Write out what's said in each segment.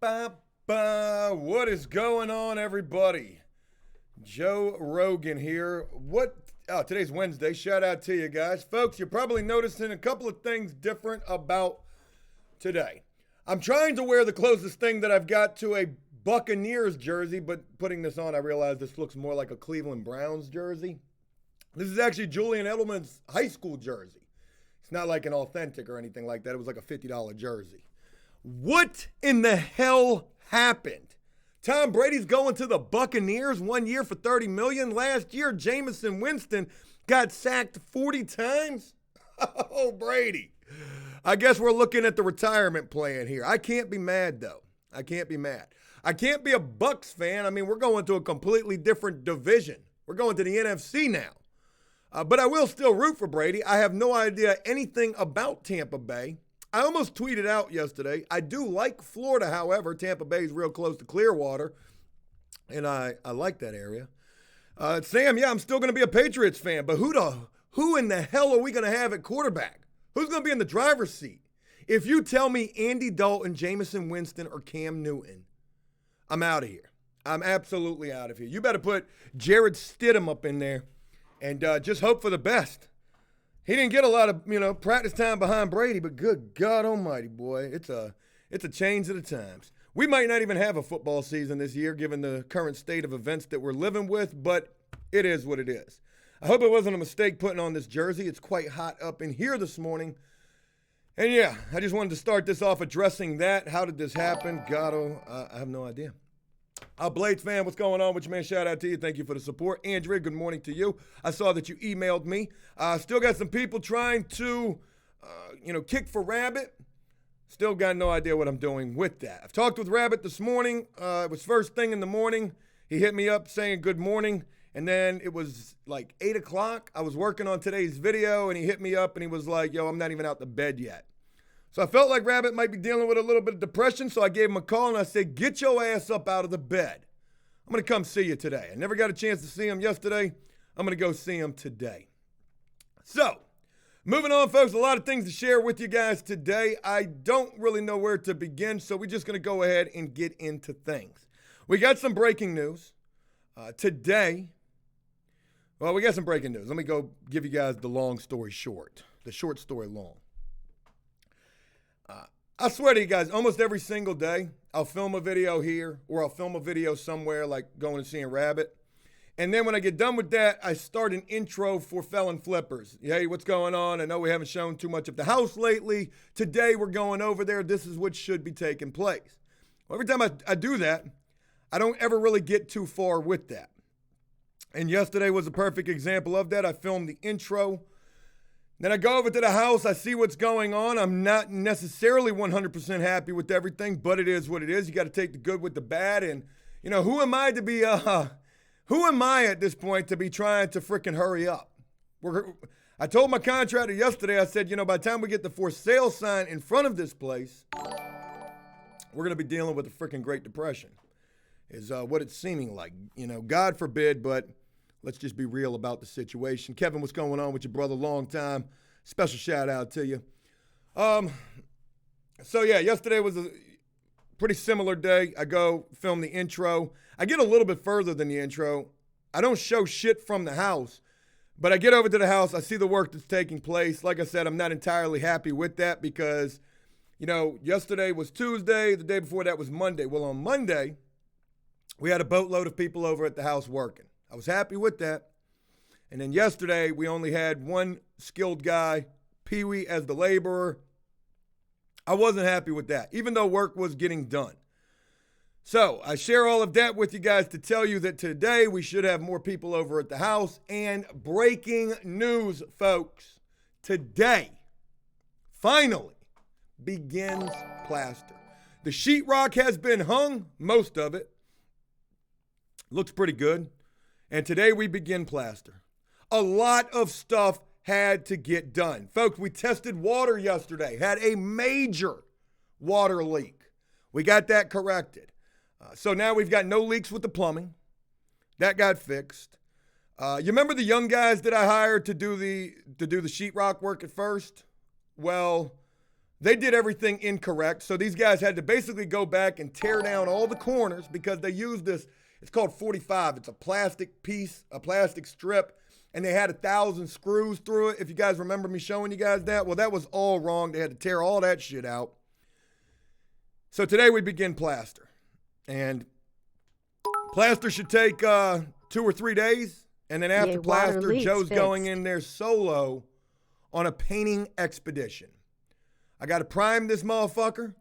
ba, ba. What is going on, everybody? Joe Rogan here. Today's Wednesday. Shout out to you guys. Folks, you're probably noticing a couple of things different about today. I'm trying to wear the closest thing that I've got to a Buccaneers jersey, but putting this on, I realize this looks more like a Cleveland Browns jersey. This is actually Julian Edelman's high school jersey. It's not like an authentic or anything like that. It was like a $50 jersey. What in the hell happened? Tom Brady's going to the Buccaneers 1 year for $30 million. Last year, Jameis Winston got sacked 40 times. Oh, Brady. I guess we're looking at the retirement plan here. I can't be mad, though. I can't be mad. I can't be a Bucs fan. I mean, we're going to a completely different division. We're going to the NFC now. But I will still root for Brady. I have no idea anything about Tampa Bay. I almost tweeted out yesterday. I do like Florida, however. Tampa Bay is real close to Clearwater, and I like that area. Sam, yeah, I'm still going to be a Patriots fan, but who in the hell are we going to have at quarterback? Who's going to be in the driver's seat? If you tell me Andy Dalton, Jameis Winston, or Cam Newton, I'm out of here. I'm absolutely out of here. You better put Jared Stidham up in there and just hope for the best. He didn't get a lot of, practice time behind Brady, but good God almighty, boy, it's a change of the times. We might not even have a football season this year given the current state of events that we're living with, but it is what it is. I hope it wasn't a mistake putting on this jersey. It's quite hot up in here this morning. And yeah, I just wanted to start this off addressing that. How did this happen? I have no idea. Blades fan, what's going on with you, man? Shout out to you. Thank you for the support. Andrea, good morning to you. I saw that you emailed me. Still got some people trying to, kick for Rabbit. Still got no idea what I'm doing with that. I've talked with Rabbit this morning. It was first thing in the morning. He hit me up saying good morning. And then it was like 8 o'clock. I was working on today's video, and he hit me up, and he was like, yo, I'm not even out the bed yet. So I felt like Rabbit might be dealing with a little bit of depression, so I gave him a call, and I said, get your ass up out of the bed. I'm going to come see you today. I never got a chance to see him yesterday. I'm going to go see him today. So, moving on, folks, a lot of things to share with you guys today. I don't really know where to begin, so we're just going to go ahead and get into things. We got some breaking news today. Well, we got some breaking news. Let me go give you guys the long story short, the short story long. I swear to you guys, almost every single day, I'll film a video here or I'll film a video somewhere like going and seeing Rabbit. And then when I get done with that, I start an intro for Felon Flippers. Hey, what's going on? I know we haven't shown too much of the house lately. Today we're going over there. This is what should be taking place. Well, every time I do that, I don't ever really get too far with that. And yesterday was a perfect example of that. I filmed the intro. Then I go over to the house, I see what's going on. I'm not necessarily 100% happy with everything, but it is what it is. You got to take the good with the bad. And, who am I at this point to be trying to freaking hurry up? I told my contractor yesterday, I said, by the time we get the for sale sign in front of this place, we're going to be dealing with a freaking Great Depression is what it's seeming like. God forbid, but let's just be real about the situation. Kevin, what's going on with your brother? Long time. Special shout out to you. So yeah, yesterday was a pretty similar day. I go film the intro. I get a little bit further than the intro. I don't show shit from the house, but I get over to the house. I see the work that's taking place. Like I said, I'm not entirely happy with that because, yesterday was Tuesday. The day before that was Monday. Well, on Monday, we had a boatload of people over at the house working. I was happy with that. And then yesterday, we only had one skilled guy, Pee-wee, as the laborer. I wasn't happy with that, even though work was getting done. So I share all of that with you guys to tell you that today we should have more people over at the house. And breaking news, folks. Today, finally, begins plaster. The sheetrock has been hung, most of it. Looks pretty good. And today we begin plaster. A lot of stuff had to get done. Folks, we tested water yesterday, had a major water leak. We got that corrected. So now we've got no leaks with the plumbing. That got fixed. You remember the young guys that I hired to do the sheetrock work at first? Well, They did everything incorrect. So these guys had to basically go back and tear down all the corners because they used this. It's called 45. It's a plastic piece, a plastic strip, and they had 1,000 screws through it. If you guys remember me showing you guys that, well, that was all wrong. They had to tear all that shit out. So today we begin plaster. And plaster should take 2 or 3 days. And then after plaster, Joe's going in there solo on a painting expedition. I got to prime this motherfucker,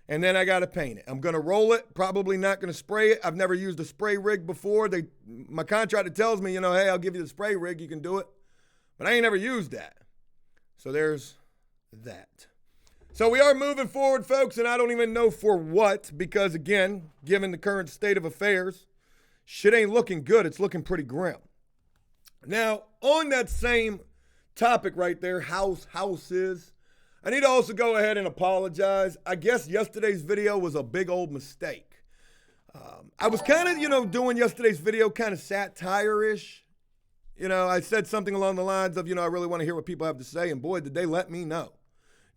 and then I got to paint it. I'm going to roll it, probably not going to spray it. I've never used a spray rig before. My contractor tells me, hey, I'll give you the spray rig. You can do it. But I ain't never used that. So there's that. So we are moving forward, folks, and I don't even know for what because, again, given the current state of affairs, shit ain't looking good. It's looking pretty grim. Now, on that same topic right there, houses, I need to also go ahead and apologize. I guess yesterday's video was a big old mistake. I was kind of, doing yesterday's video kind of satire-ish. I said something along the lines of, I really want to hear what people have to say, and boy, did they let me know.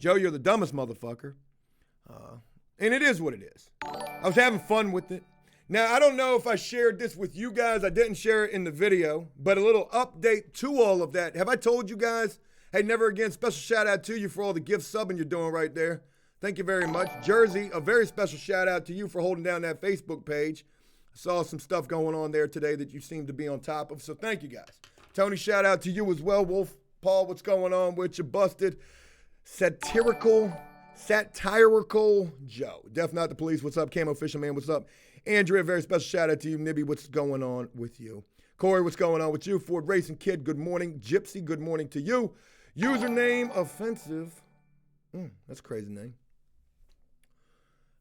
Joe, you're the dumbest motherfucker. And it is what it is. I was having fun with it. Now, I don't know if I shared this with you guys. I didn't share it in the video, but a little update to all of that. Have I told you guys? Hey, never again, special shout out to you for all the gift subbing you're doing right there. Thank you very much. Jersey, a very special shout out to you for holding down that Facebook page. I saw some stuff going on there today that you seem to be on top of, so thank you guys. Tony, shout out to you as well. Wolf, Paul, what's going on with you? Busted. Satirical Joe. Def Not the Police, what's up? Camo Fisherman, what's up? Andrea, very special shout out to you. Nibby, what's going on with you? Corey, what's going on with you? Ford Racing Kid, good morning. Gypsy, good morning to you. Username offensive. That's a crazy name.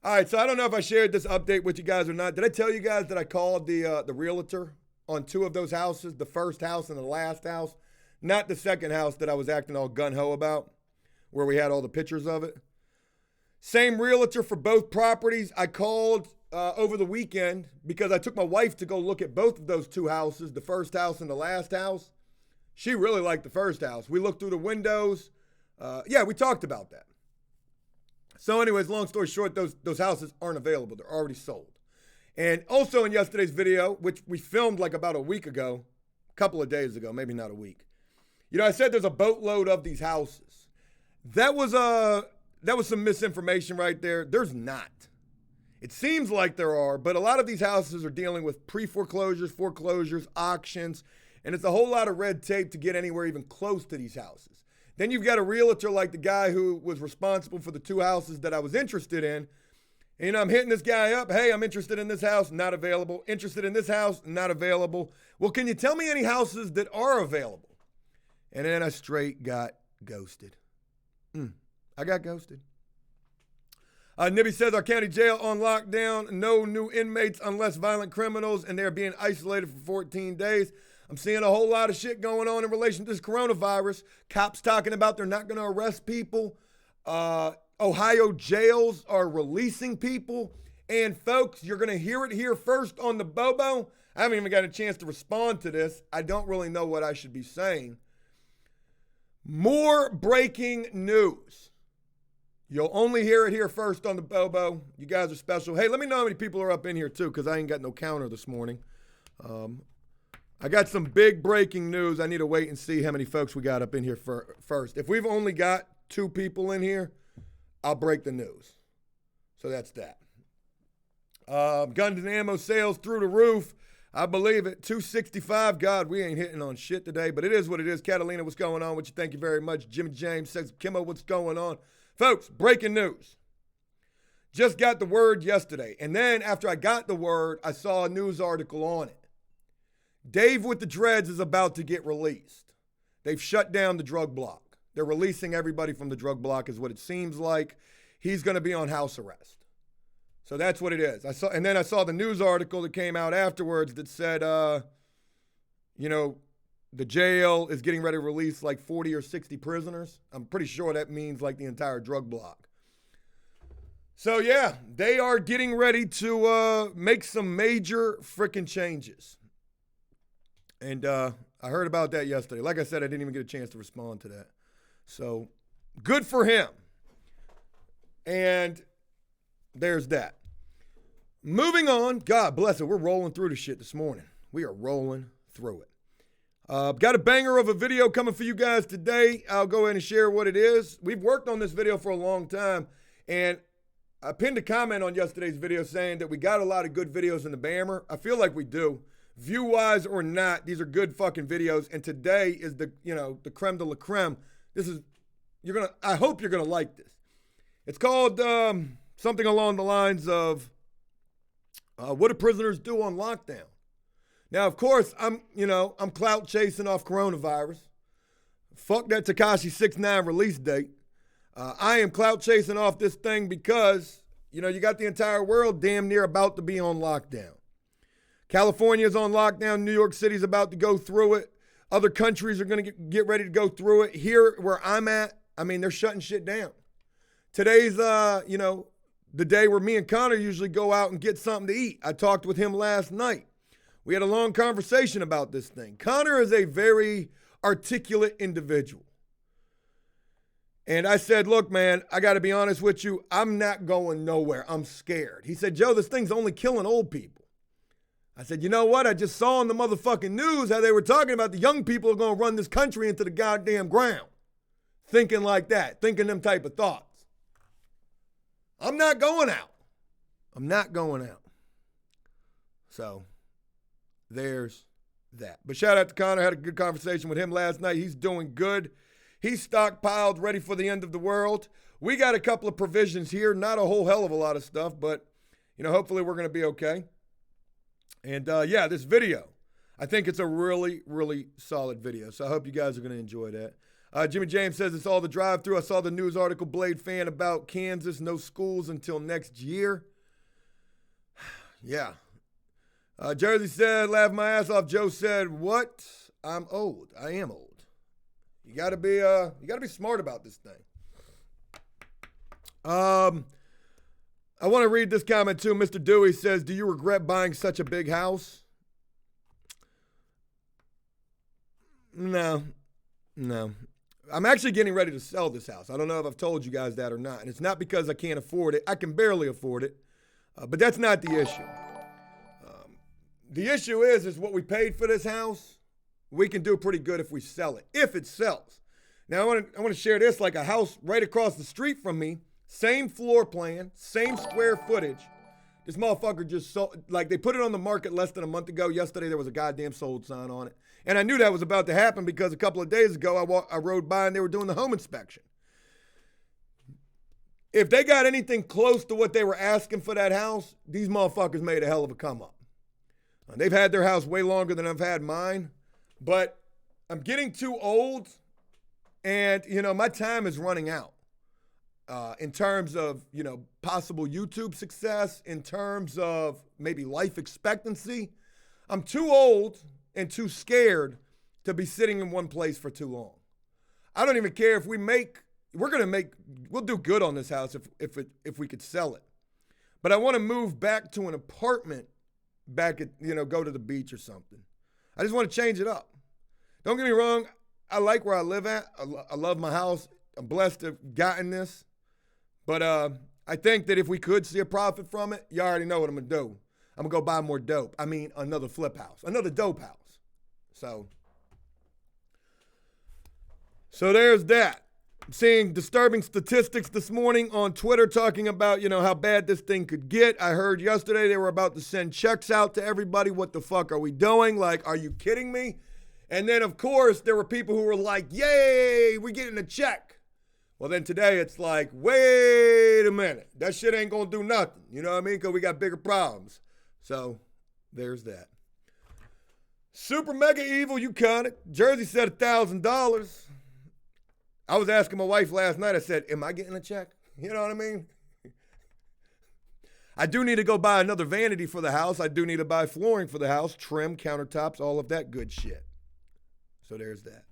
All right, so I don't know if I shared this update with you guys or not. Did I tell you guys that I called the realtor on 2 of those houses, the first house and the last house? Not the second house that I was acting all gun-ho about, where we had all the pictures of it. Same realtor for both properties. I called over the weekend because I took my wife to go look at both of those 2 houses, the first house and the last house. She really liked the first house. We looked through the windows. We talked about that. So anyways, long story short, those houses aren't available. They're already sold. And also in yesterday's video, which we filmed like about a week ago, a couple of days ago, maybe not a week. I said there's a boatload of these houses. That was some misinformation right there. There's not. It seems like there are, but a lot of these houses are dealing with pre-foreclosures, foreclosures, auctions, and it's a whole lot of red tape to get anywhere even close to these houses. Then you've got a realtor like the guy who was responsible for the 2 houses that I was interested in. And I'm hitting this guy up. Hey, I'm interested in this house, not available. Interested in this house, not available. Well, can you tell me any houses that are available? And then I straight got ghosted. I got ghosted. Nibby says our county jail on lockdown. No new inmates unless violent criminals, and they're being isolated for 14 days. I'm seeing a whole lot of shit going on in relation to this coronavirus. Cops talking about they're not going to arrest people. Ohio jails are releasing people. And folks, you're going to hear it here first on the Bobo. I haven't even got a chance to respond to this. I don't really know what I should be saying. More breaking news. You'll only hear it here first on the Bobo. You guys are special. Hey, let me know how many people are up in here too, because I ain't got no counter this morning. I got some big breaking news. I need to wait and see how many folks we got up in here first. If we've only got 2 people in here, I'll break the news. So that's that. Guns and ammo sales through the roof. I believe it. 265. God, we ain't hitting on shit today, but it is what it is. Catalina, what's going on with you? Thank you very much. Jimmy James says, Kimmo, what's going on? Folks, breaking news. Just got the word yesterday. And then after I got the word, I saw a news article on it. Dave with the dreads is about to get released. They've shut down the drug block. They're releasing everybody from the drug block is what it seems like. He's going to be on house arrest. So that's what it is. And then I saw the news article that came out afterwards that said, the jail is getting ready to release like 40 or 60 prisoners. I'm pretty sure that means like the entire drug block. So yeah, they are getting ready to make some major freaking changes. And I heard about that yesterday. Like I said, I didn't even get a chance to respond to that. So good for him. And there's that. Moving on, God bless it, we're rolling through the shit this morning. We are rolling through it. Got a banger of a video coming for you guys today. I'll go ahead and share what it is. We've worked on this video for a long time, and I pinned a comment on yesterday's video saying that we got a lot of good videos in the Bammer. I feel like we do. View-wise or not, these are good fucking videos, and today is the creme de la creme. I hope you're gonna like this. It's called something along the lines of what do prisoners do on lockdown? Now, of course, I'm clout chasing off coronavirus. Fuck that Tekashi 6ix9ine release date. I am clout chasing off this thing because, you got the entire world damn near about to be on lockdown. California's on lockdown. New York City's about to go through it. Other countries are going to get ready to go through it. Here where I'm at, they're shutting shit down. Today's, the day where me and Connor usually go out and get something to eat. I talked with him last night. We had a long conversation about this thing. Connor is a very articulate individual. And I said, look, man, I got to be honest with you. I'm not going nowhere. I'm scared. He said, Joe, this thing's only killing old people. I said, you know what? I just saw on the motherfucking news how they were talking about the young people are going to run this country into the goddamn ground. Thinking like that. Thinking them type of thoughts. I'm not going out. I'm not going out. So, there's that. But shout out to Connor. Had a good conversation with him last night. He's doing good. He's stockpiled, ready for the end of the world. We got a couple of provisions here. Not a whole hell of a lot of stuff, but, hopefully we're going to be okay. And, this video, I think it's a really, really solid video. So I hope you guys are going to enjoy that. Jimmy James says it's all the drive-through. I saw the news article, Blade fan, about Kansas. No schools until next year. Yeah. Jersey said, laugh my ass off. Joe said, what? I'm old. I am old. You gotta be smart about this thing. I want to read this comment too. Mr. Dewey says, do you regret buying such a big house? No. I'm actually getting ready to sell this house. I don't know if I've told you guys that or not. And it's not because I can't afford it. I can barely afford it. But that's not the issue. The issue is what we paid for this house, we can do pretty good if we sell it, if it sells. Now, I want to share this, like a house right across the street from me, same floor plan, same square footage. This motherfucker just sold, like they put it on the market less than a month ago. Yesterday, there was a goddamn sold sign on it. And I knew that was about to happen because a couple of days ago, I rode by and they were doing the home inspection. If they got anything close to what they were asking for that house, these motherfuckers made a hell of a come up. They've had their house way longer than I've had mine, but I'm getting too old and, my time is running out in terms of, possible YouTube success, in terms of maybe life expectancy. I'm too old and too scared to be sitting in one place for too long. I don't even care if we'll do good on this house if we could sell it. But I want to move back to an apartment back at, go to the beach or something. I just want to change it up. Don't get me wrong. I like where I live at. I love my house. I'm blessed to have gotten this. But I think that if we could see a profit from it, you already know what I'm going to do. I'm going to go buy more dope. Another flip house. Another dope house. So there's that. I'm seeing disturbing statistics this morning on Twitter talking about, how bad this thing could get. I heard yesterday they were about to send checks out to everybody. What the fuck are we doing? Like, are you kidding me? And then, of course, there were people who were like, yay, we're getting a check. Well, then today it's like, wait a minute. That shit ain't going to do nothing. You know what I mean? Because we got bigger problems. So there's that. Super mega evil, you count it. Jersey said $1,000. I was asking my wife last night, I said, am I getting a check? You know what I mean? I do need to go buy another vanity for the house. I do need to buy flooring for the house, trim, countertops, all of that good shit. So there's that.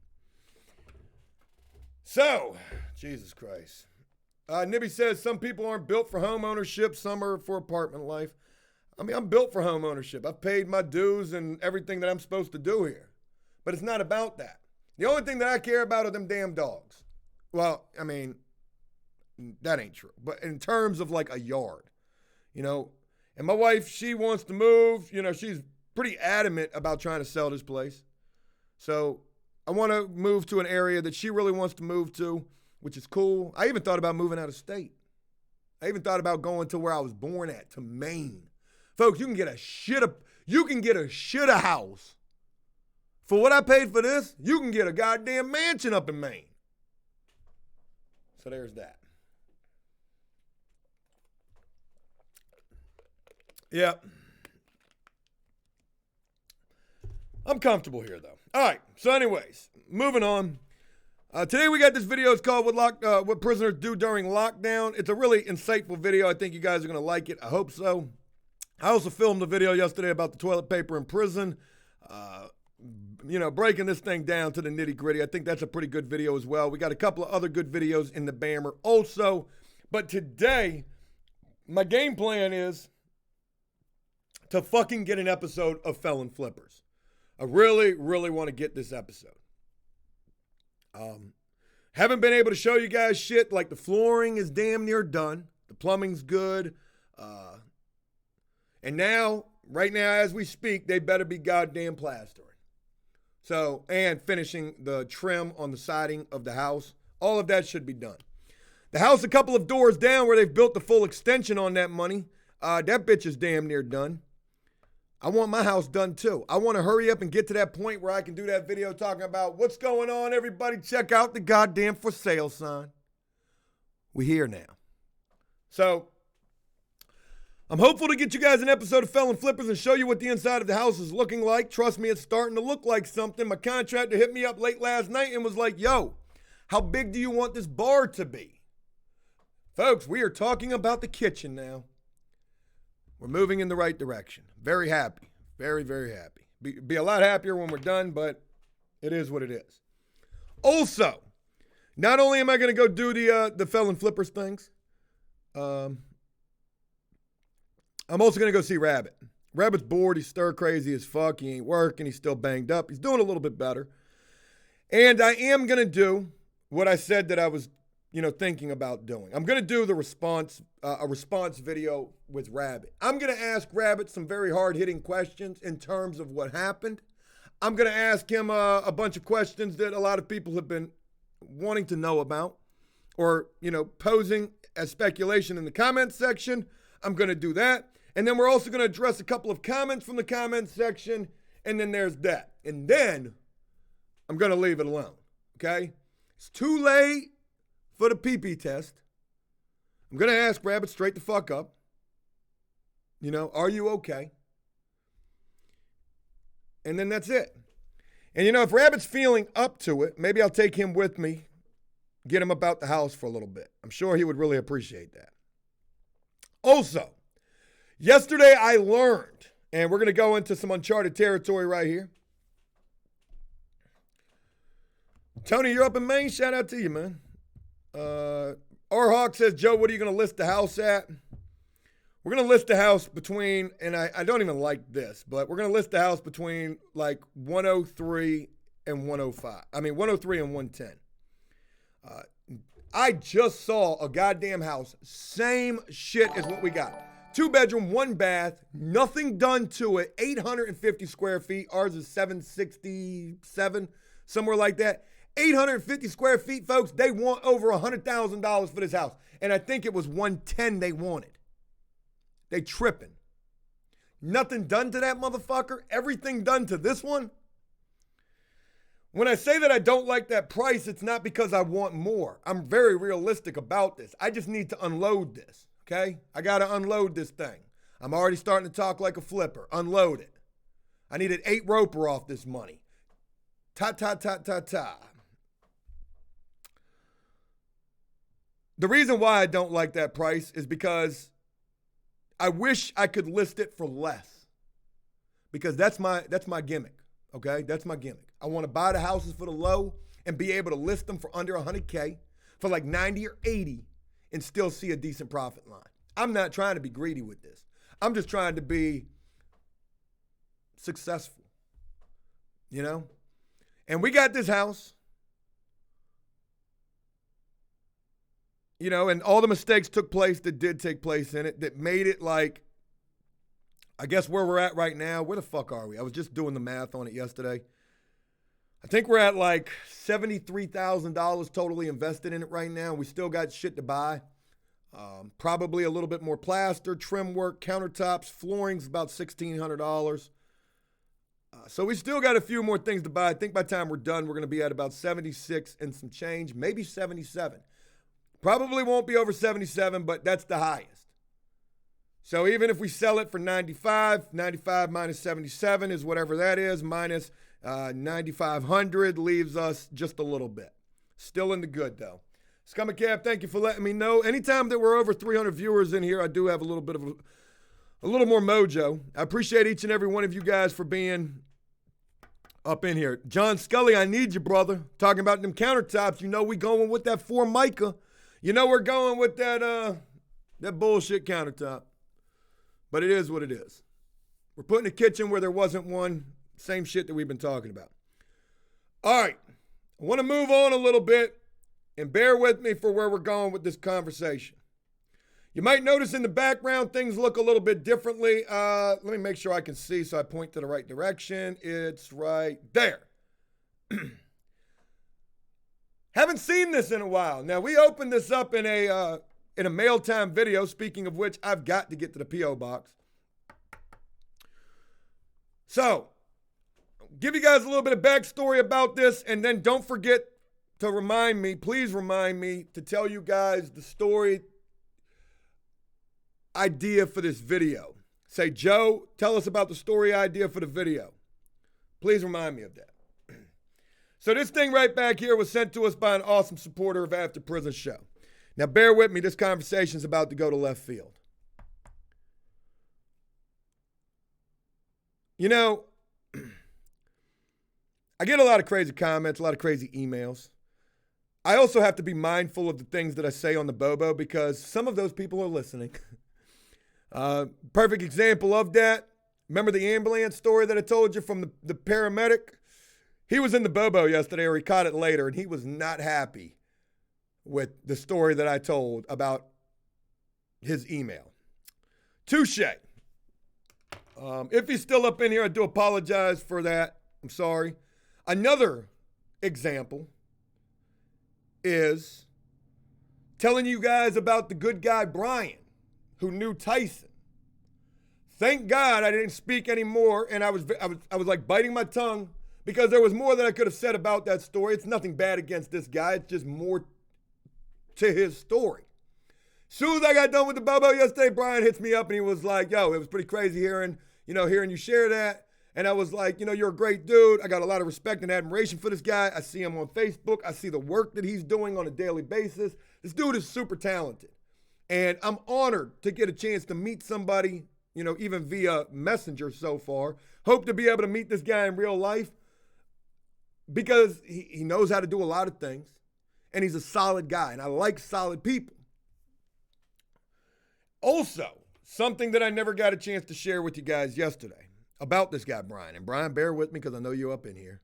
So, Jesus Christ. Nibby says some people aren't built for home ownership. Some are for apartment life. I'm built for home ownership. I've paid my dues and everything that I'm supposed to do here. But it's not about that. The only thing that I care about are them damn dogs. Well, That ain't true. But in terms of like a yard, you know, and my wife, she wants to move. You know, she's pretty adamant about trying to sell this place. So I want to move to an area that she really wants to move to, which is cool. I even thought about moving out of state. I even thought about going to where I was born at, to Maine. Folks, you can get a shitta house. For what I paid for this, you can get a goddamn mansion up in Maine. So there's that. Yeah. I'm comfortable here, though. All right. So anyways, moving on. Today we got this video. It's called What Prisoners Do During Lockdown. It's a really insightful video. I think you guys are going to like it. I hope so. I also filmed a video yesterday about the toilet paper in prison. Breaking this thing down to the nitty gritty. I think that's a pretty good video as well. We got a couple of other good videos in the Bammer also. But today, my game plan is to fucking get an episode of Felon Flippers. I really, really want to get this episode. Haven't been able to show you guys shit. Like the flooring is damn near done. The plumbing's good. And now, right now as we speak, they better be goddamn plastering. So, and finishing the trim on the siding of the house. All of that should be done. The house a couple of doors down where they've built the full extension on that money. That bitch is damn near done. I want my house done too. I want to hurry up and get to that point where I can do that video talking about what's going on, everybody. Check out the goddamn for sale sign. We here now. So, I'm hopeful to get you guys an episode of Felon Flippers and show you what the inside of the house is looking like. Trust me, it's starting to look like something. My contractor hit me up late last night and was like, yo, how big do you want this bar to be? Folks, we are talking about the kitchen now. We're moving in the right direction. Very happy. Very, very happy. Be a lot happier when we're done, but it is what it is. Also, not only am I going to go do the Felon Flippers things, I'm also going to go see Rabbit. Rabbit's bored. He's stir crazy as fuck. He ain't working. He's still banged up. He's doing a little bit better. And I am going to do what I said that I was thinking about doing. I'm going to do the response, a response video with Rabbit. I'm going to ask Rabbit some very hard-hitting questions in terms of what happened. I'm going to ask him a bunch of questions that a lot of people have been wanting to know about or, posing as speculation in the comments section. I'm going to do that. And then we're also going to address a couple of comments from the comments section. And then there's that. And then I'm going to leave it alone. Okay? It's too late for the pee-pee test. I'm going to ask Rabbit straight the fuck up. Are you okay? And then that's it. And if Rabbit's feeling up to it, maybe I'll take him with me, get him about the house for a little bit. I'm sure he would really appreciate that. Also, yesterday I learned, and we're going to go into some uncharted territory right here. Tony, you're up in Maine. Shout out to you, man. R-Hawk says, Joe, what are you going to list the house at? We're going to list the house between, and I don't even like this, but we're going to list the house between like 103 and 105. 103 and 110. I just saw a goddamn house. Same shit as what we got. 2-bedroom, 1 bath, nothing done to it. 850 square feet. Ours is 767, somewhere like that. 850 square feet, folks. They want over $100,000 for this house. And I think it was 110 they wanted. They tripping. Nothing done to that motherfucker. Everything done to this one. When I say that I don't like that price, it's not because I want more. I'm very realistic about this. I just need to unload this, okay? I got to unload this thing. I'm already starting to talk like a flipper. Unload it. I need an 8 roper off this money. Ta. The reason why I don't like that price is because I wish I could list it for less. Because that's my gimmick, okay? That's my gimmick. I want to buy the houses for the low and be able to list them for under 100K for like 90 or 80 and still see a decent profit line. I'm not trying to be greedy with this. I'm just trying to be successful, And we got this house. you know, and all the mistakes took place that did take place in it that made it like, I guess where we're at right now, where the fuck are we? I was just doing the math on it yesterday. I think we're at like $73,000 totally invested in it right now. We still got shit to buy. Probably a little bit more plaster, trim work, countertops, flooring's about $1,600. So we still got a few more things to buy. I think by the time we're done, we're going to be at about 76 and some change, maybe 77. Probably won't be over 77, but that's the highest. So even if we sell it for 95 minus 77 is whatever that is, minus 9,500 leaves us just a little bit. Still in the good, though. Scummy Cab, thank you for letting me know. Anytime that we're over 300 viewers in here, I do have a little bit of a little more mojo. I appreciate each and every one of you guys for being up in here. John Scully, I need you, brother. Talking about them countertops. You know we going with that Formica. You know we're going with that bullshit countertop. But it is what it is. We're putting a kitchen where there wasn't one. Same shit that we've been talking about. All right. I want to move on a little bit and bear with me for where we're going with this conversation. You might notice in the background things look a little bit differently. Let me make sure I can see so I point to the right direction. It's right there. Haven't seen this in a while. Now, we opened this up in a mail time video, speaking of which, I've got to get to the P.O. box. So, give you guys a little bit of backstory about this, and then don't forget to remind me, please remind me to tell you guys the story idea for this video. Say, Joe, tell us about the story idea for the video. Please remind me of that. So this thing right back here was sent to us by an awesome supporter of After Prison Show. Now, bear with me. This conversation's about to go to left field. You know, I get a lot of crazy comments, a lot of crazy emails. I also have to be mindful of the things that I say on the Bobo because some of those people are listening. Perfect example of that. Remember the ambulance story that I told you from the paramedic? He was in the Bobo yesterday, or he caught it later, and he was not happy with the story that I told about his email. Touche. If he's still up in here, I do apologize for that. I'm sorry. Another example is telling you guys about the good guy Brian, who knew Tyson. Thank God I didn't speak anymore, and I was like biting my tongue because there was more that I could have said about that story. It's nothing bad against this guy. It's just more to his story. Soon as I got done with the Bobo yesterday, Brian hits me up and he was like, yo, it was pretty crazy hearing you share that. And I was like, you're a great dude. I got a lot of respect and admiration for this guy. I see him on Facebook. I see the work that he's doing on a daily basis. This dude is super talented. And I'm honored to get a chance to meet somebody, even via Messenger so far. Hope to be able to meet this guy in real life because he knows how to do a lot of things. And he's a solid guy. And I like solid people. Also, something that I never got a chance to share with you guys yesterday about this guy, Brian. And Brian, bear with me because I know you're up in here.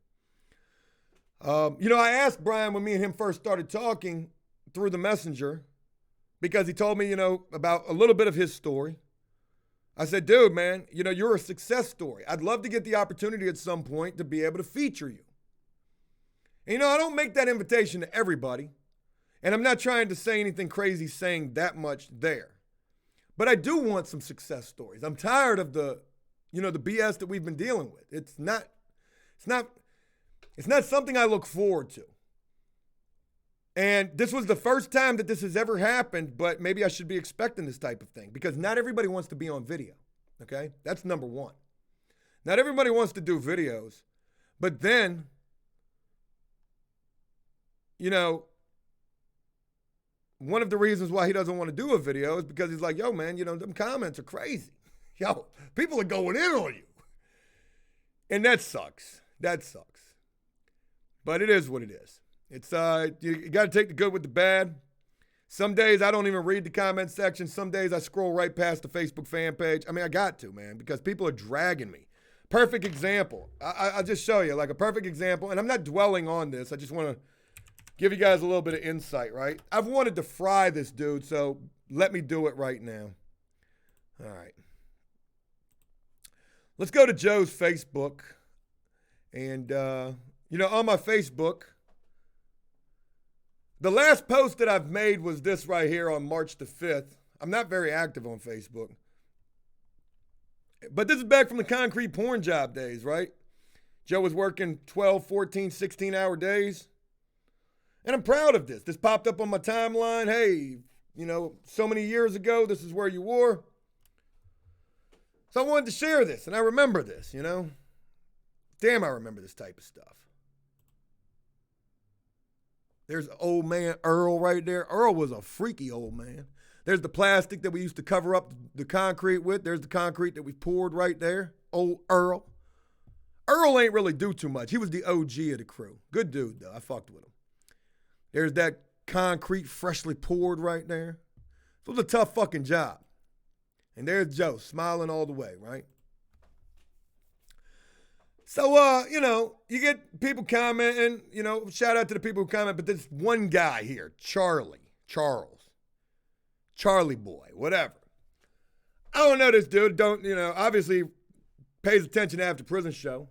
I asked Brian when me and him first started talking through the messenger because he told me, about a little bit of his story. I said, dude, man, you're a success story. I'd love to get the opportunity at some point to be able to feature you. And, I don't make that invitation to everybody. And I'm not trying to say anything crazy saying that much there. But I do want some success stories. I'm tired of the BS that we've been dealing with. It's not something I look forward to. And this was the first time that this has ever happened, but maybe I should be expecting this type of thing because not everybody wants to be on video, okay? That's number one. Not everybody wants to do videos, but then, one of the reasons why he doesn't want to do a video is because he's like, yo, man, them comments are crazy. Yo, people are going in on you. And that sucks. That sucks. But it is what it is. It's you got to take the good with the bad. Some days I don't even read the comment section. Some days I scroll right past the Facebook fan page. I mean, I got to, man, because people are dragging me. Perfect example. I'll just show you, like a perfect example. And I'm not dwelling on this. I just want to give you guys a little bit of insight, right? I've wanted to fry this dude, so let me do it right now. All right. Let's go to Joe's Facebook. And, on my Facebook, the last post that I've made was this right here on March the 5th. I'm not very active on Facebook. But this is back from the concrete porn job days, right? Joe was working 12, 14, 16-hour days. And I'm proud of this. This popped up on my timeline. Hey, so many years ago, this is where you were. So I wanted to share this, and I remember this, Damn, I remember this type of stuff. There's old man Earl right there. Earl was a freaky old man. There's the plastic that we used to cover up the concrete with. There's the concrete that we poured right there. Old Earl. Earl ain't really do too much. He was the OG of the crew. Good dude, though. I fucked with him. There's that concrete freshly poured right there. It was a tough fucking job. And there's Joe smiling all the way, right? So, you get people commenting, shout out to the people who comment, but this one guy here, Charlie boy, whatever. I don't know this dude, obviously pays attention after prison show.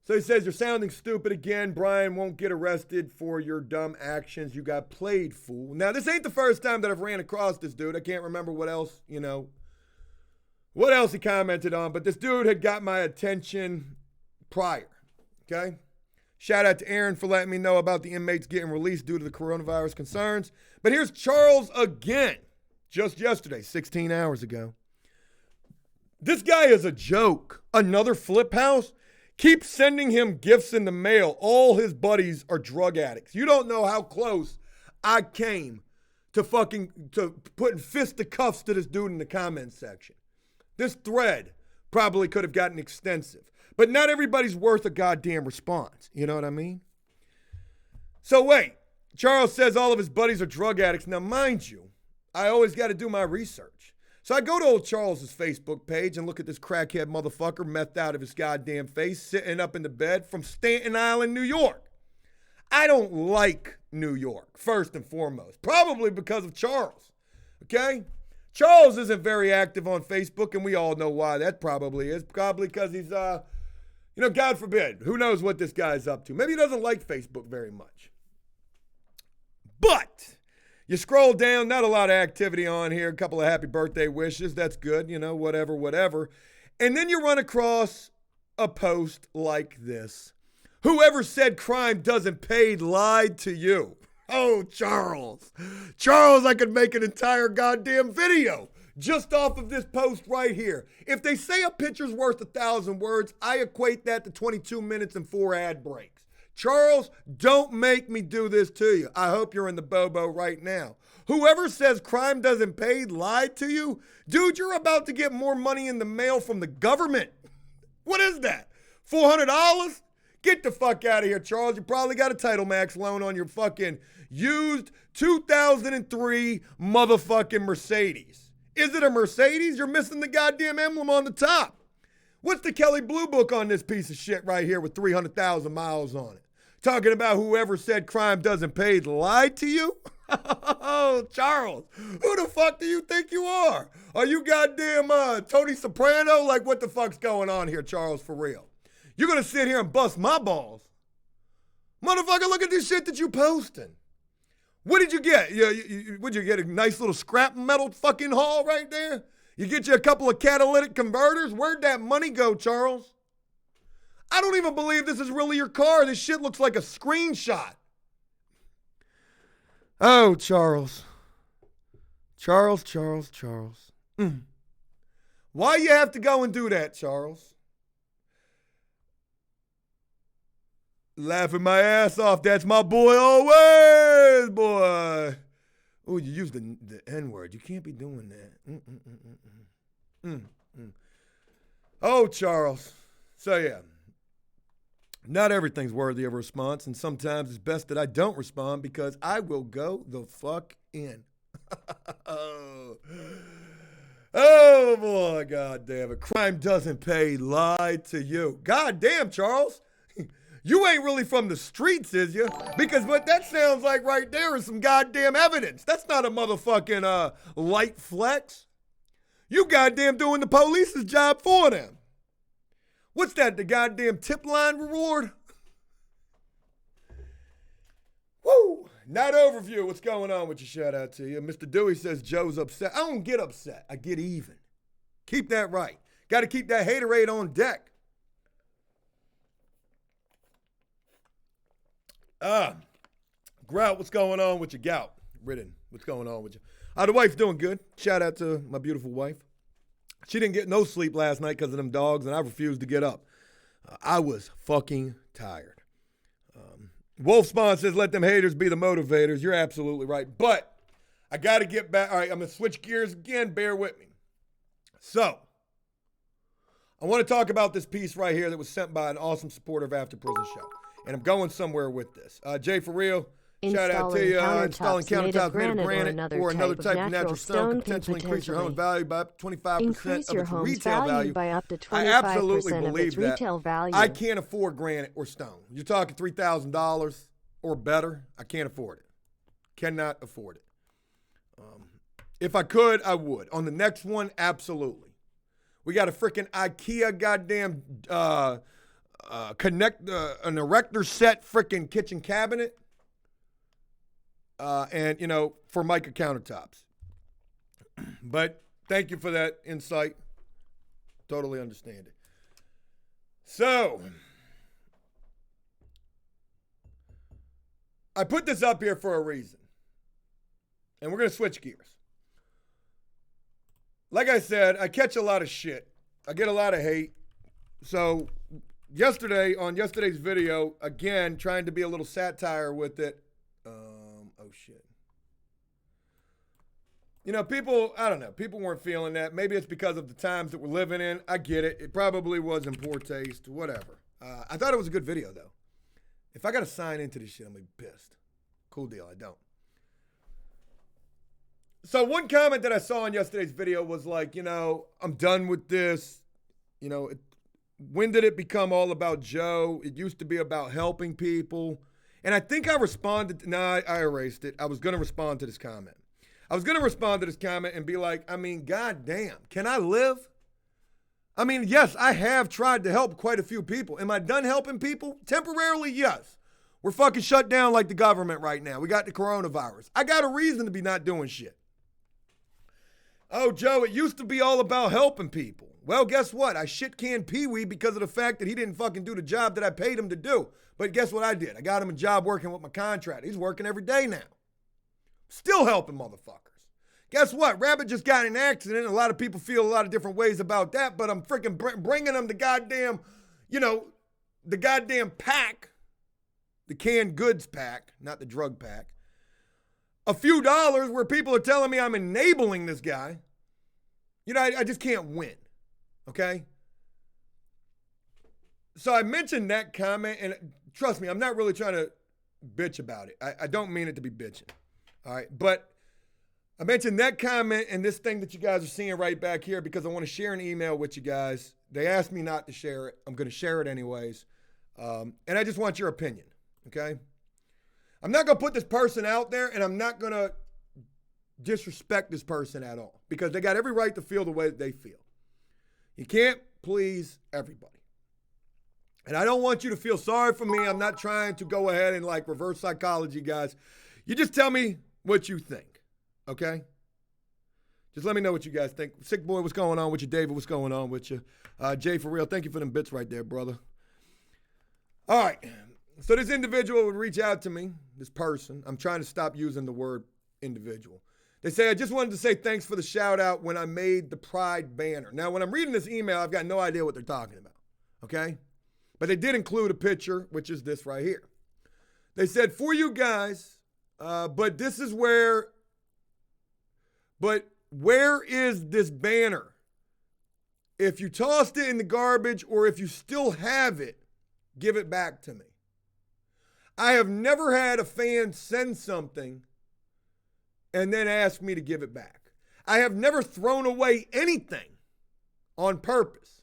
So he says, you're sounding stupid again. Brian won't get arrested for your dumb actions. You got played, fool. Now, this ain't the first time that I've ran across this dude. I can't remember what else, what else he commented on, but this dude had got my attention prior, okay? Shout out to Aaron for letting me know about the inmates getting released due to the coronavirus concerns. But here's Charles again, just yesterday, 16 hours ago. This guy is a joke. Another flip house. Keep sending him gifts in the mail. All his buddies are drug addicts. You don't know how close I came to putting fisticuffs to this dude in the comments section. This thread probably could have gotten extensive. But not everybody's worth a goddamn response. You know what I mean? So wait, Charles says all of his buddies are drug addicts. Now, mind you, I always got to do my research. So I go to old Charles's Facebook page and look at this crackhead motherfucker methed out of his goddamn face, sitting up in the bed from Staten Island, New York. I don't like New York, first and foremost, probably because of Charles, okay? Charles isn't very active on Facebook, and we all know why that probably is. Probably because he's, God forbid, who knows what this guy's up to. Maybe he doesn't like Facebook very much. But you scroll down, not a lot of activity on here, a couple of happy birthday wishes, that's good, whatever. And then you run across a post like this. Whoever said crime doesn't pay lied to you. Oh, Charles. Charles, I could make an entire goddamn video just off of this post right here. If they say a picture's worth 1,000 words, I equate that to 22 minutes and 4 ad breaks. Charles, don't make me do this to you. I hope you're in the bobo right now. Whoever says crime doesn't pay lied to you. Dude, you're about to get more money in the mail from the government. What is that? $400? Get the fuck out of here, Charles. You probably got a Title Max loan on your fucking used 2003 motherfucking Mercedes. Is it a Mercedes? You're missing the goddamn emblem on the top. What's the Kelly Blue Book on this piece of shit right here with 300,000 miles on it? Talking about whoever said crime doesn't pay lied to you? Oh, Charles, who the fuck do you think you are? Are you goddamn Tony Soprano? Like, what the fuck's going on here, Charles, for real? You're going to sit here and bust my balls? Motherfucker, look at this shit that you posting. What did you get? Would you get a nice little scrap metal fucking haul right there? You get you a couple of catalytic converters? Where'd that money go, Charles? I don't even believe this is really your car. This shit looks like a screenshot. Oh, Charles. Charles. Why you have to go and do that, Charles? Laughing my ass off. That's my boy always, boy. Oh, you used the N-word. You can't be doing that. Oh, Charles. So, yeah. Not everything's worthy of a response, and sometimes it's best that I don't respond because I will go the fuck in. Oh, boy, God damn it. Crime doesn't pay. Lied to you. God damn, Charles. You ain't really from the streets, is you? Because what that sounds like right there is some goddamn evidence. That's not a motherfucking light flex. You goddamn doing the police's job for them. What's that, the goddamn tip line reward? Woo! Not overview. What's going on with you? Shout out to you. Mr. Dewey says Joe's upset. I don't get upset. I get even. Keep that right. Got to keep that haterade on deck. Grout, what's going on with your gout? Ridden, what's going on with you? The wife's doing good. Shout out to my beautiful wife. She didn't get no sleep last night because of them dogs, and I refused to get up. I was fucking tired. Wolfspawn says, let them haters be the motivators. You're absolutely right. But I got to get back. All right, I'm going to switch gears again. Bear with me. So, I want to talk about this piece right here that was sent by an awesome supporter of After Prison Show. And I'm going somewhere with this. Jay, for real, shout out to you. Installing countertops made of granite or another type of natural stone can potentially increase your home's value by up to 25% of its retail value. By up to 25% I absolutely believe of its retail value. I can't afford granite or stone. You're talking $3,000 or better. I can't afford it. Cannot afford it. If I could, I would. On the next one, absolutely. We got a freaking IKEA goddamn an erector set freaking kitchen cabinet. And, you know, for mica countertops. But thank you for that insight. Totally understand it. So, I put this up here for a reason. And we're going to switch gears. Like I said, I catch a lot of shit. I get a lot of hate. So, on yesterday's video, again, trying to be a little satire with it. Oh, shit. You know, people, I don't know. People weren't feeling that. Maybe it's because of the times that we're living in. I get it. It probably was in poor taste. Whatever. I thought it was a good video, though. If I got to sign into this shit, I'm going to be pissed. Cool deal. I don't. So one comment that I saw in yesterday's video was like, you know, I'm done with this. You know, when did it become all about Joe? It used to be about helping people. And I think I responded. I erased it. I was going to respond to this comment. I was going to respond to this comment and be like, I mean, goddamn, can I live? I mean, yes, I have tried to help quite a few people. Am I done helping people? Temporarily, yes. We're fucking shut down like the government right now. We got the coronavirus. I got a reason to be not doing shit. Oh, Joe, it used to be all about helping people. Well, guess what? I shit-canned Pee-wee because of the fact that he didn't fucking do the job that I paid him to do. But guess what I did? I got him a job working with my contractor. He's working every day now. Still helping motherfuckers. Guess what? Rabbit just got in an accident. A lot of people feel a lot of different ways about that, but I'm freaking bringing them the goddamn, you know, the goddamn pack, the canned goods pack, not the drug pack. A few dollars where people are telling me I'm enabling this guy. You know, I just can't win. Okay? So I mentioned that comment, and trust me, I'm not really trying to bitch about it. I don't mean it to be bitching. All right? But I mentioned that comment and this thing that you guys are seeing right back here because I want to share an email with you guys. They asked me not to share it. I'm going to share it anyways. And I just want your opinion. Okay? I'm not going to put this person out there, and I'm not going to disrespect this person at all because they got every right to feel the way that they feel. You can't please everybody. And I don't want you to feel sorry for me. I'm not trying to go ahead and like reverse psychology, guys. You just tell me what you think, okay? Just let me know what you guys think. Sick Boy, what's going on with you? David, what's going on with you? Jay, for real, thank you for them bits right there, brother. All right. So this individual would reach out to me, this person. I'm trying to stop using the word individual. They say, I just wanted to say thanks for the shout out when I made the Pride banner. Now, when I'm reading this email, I've got no idea what they're talking about, okay? But they did include a picture, which is this right here. They said, for you guys, but where is this banner? If you tossed it in the garbage or if you still have it, give it back to me. I have never had a fan send something and then ask me to give it back. I have never thrown away anything on purpose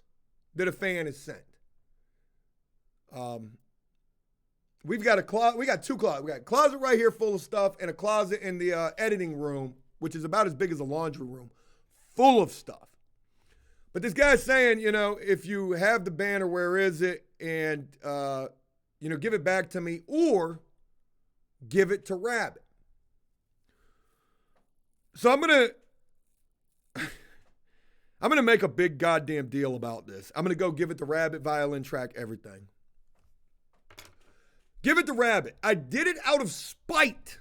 that a fan has sent. we got two closets. We got a closet right here full of stuff and a closet in the editing room, which is about as big as a laundry room, full of stuff. But this guy's saying, if you have the banner, where is it? And, give it back to me or give it to Rabbit. So I'm going to make a big goddamn deal about this. I'm going to go give it to Rabbit, violin track, everything. Give it to Rabbit. I did it out of spite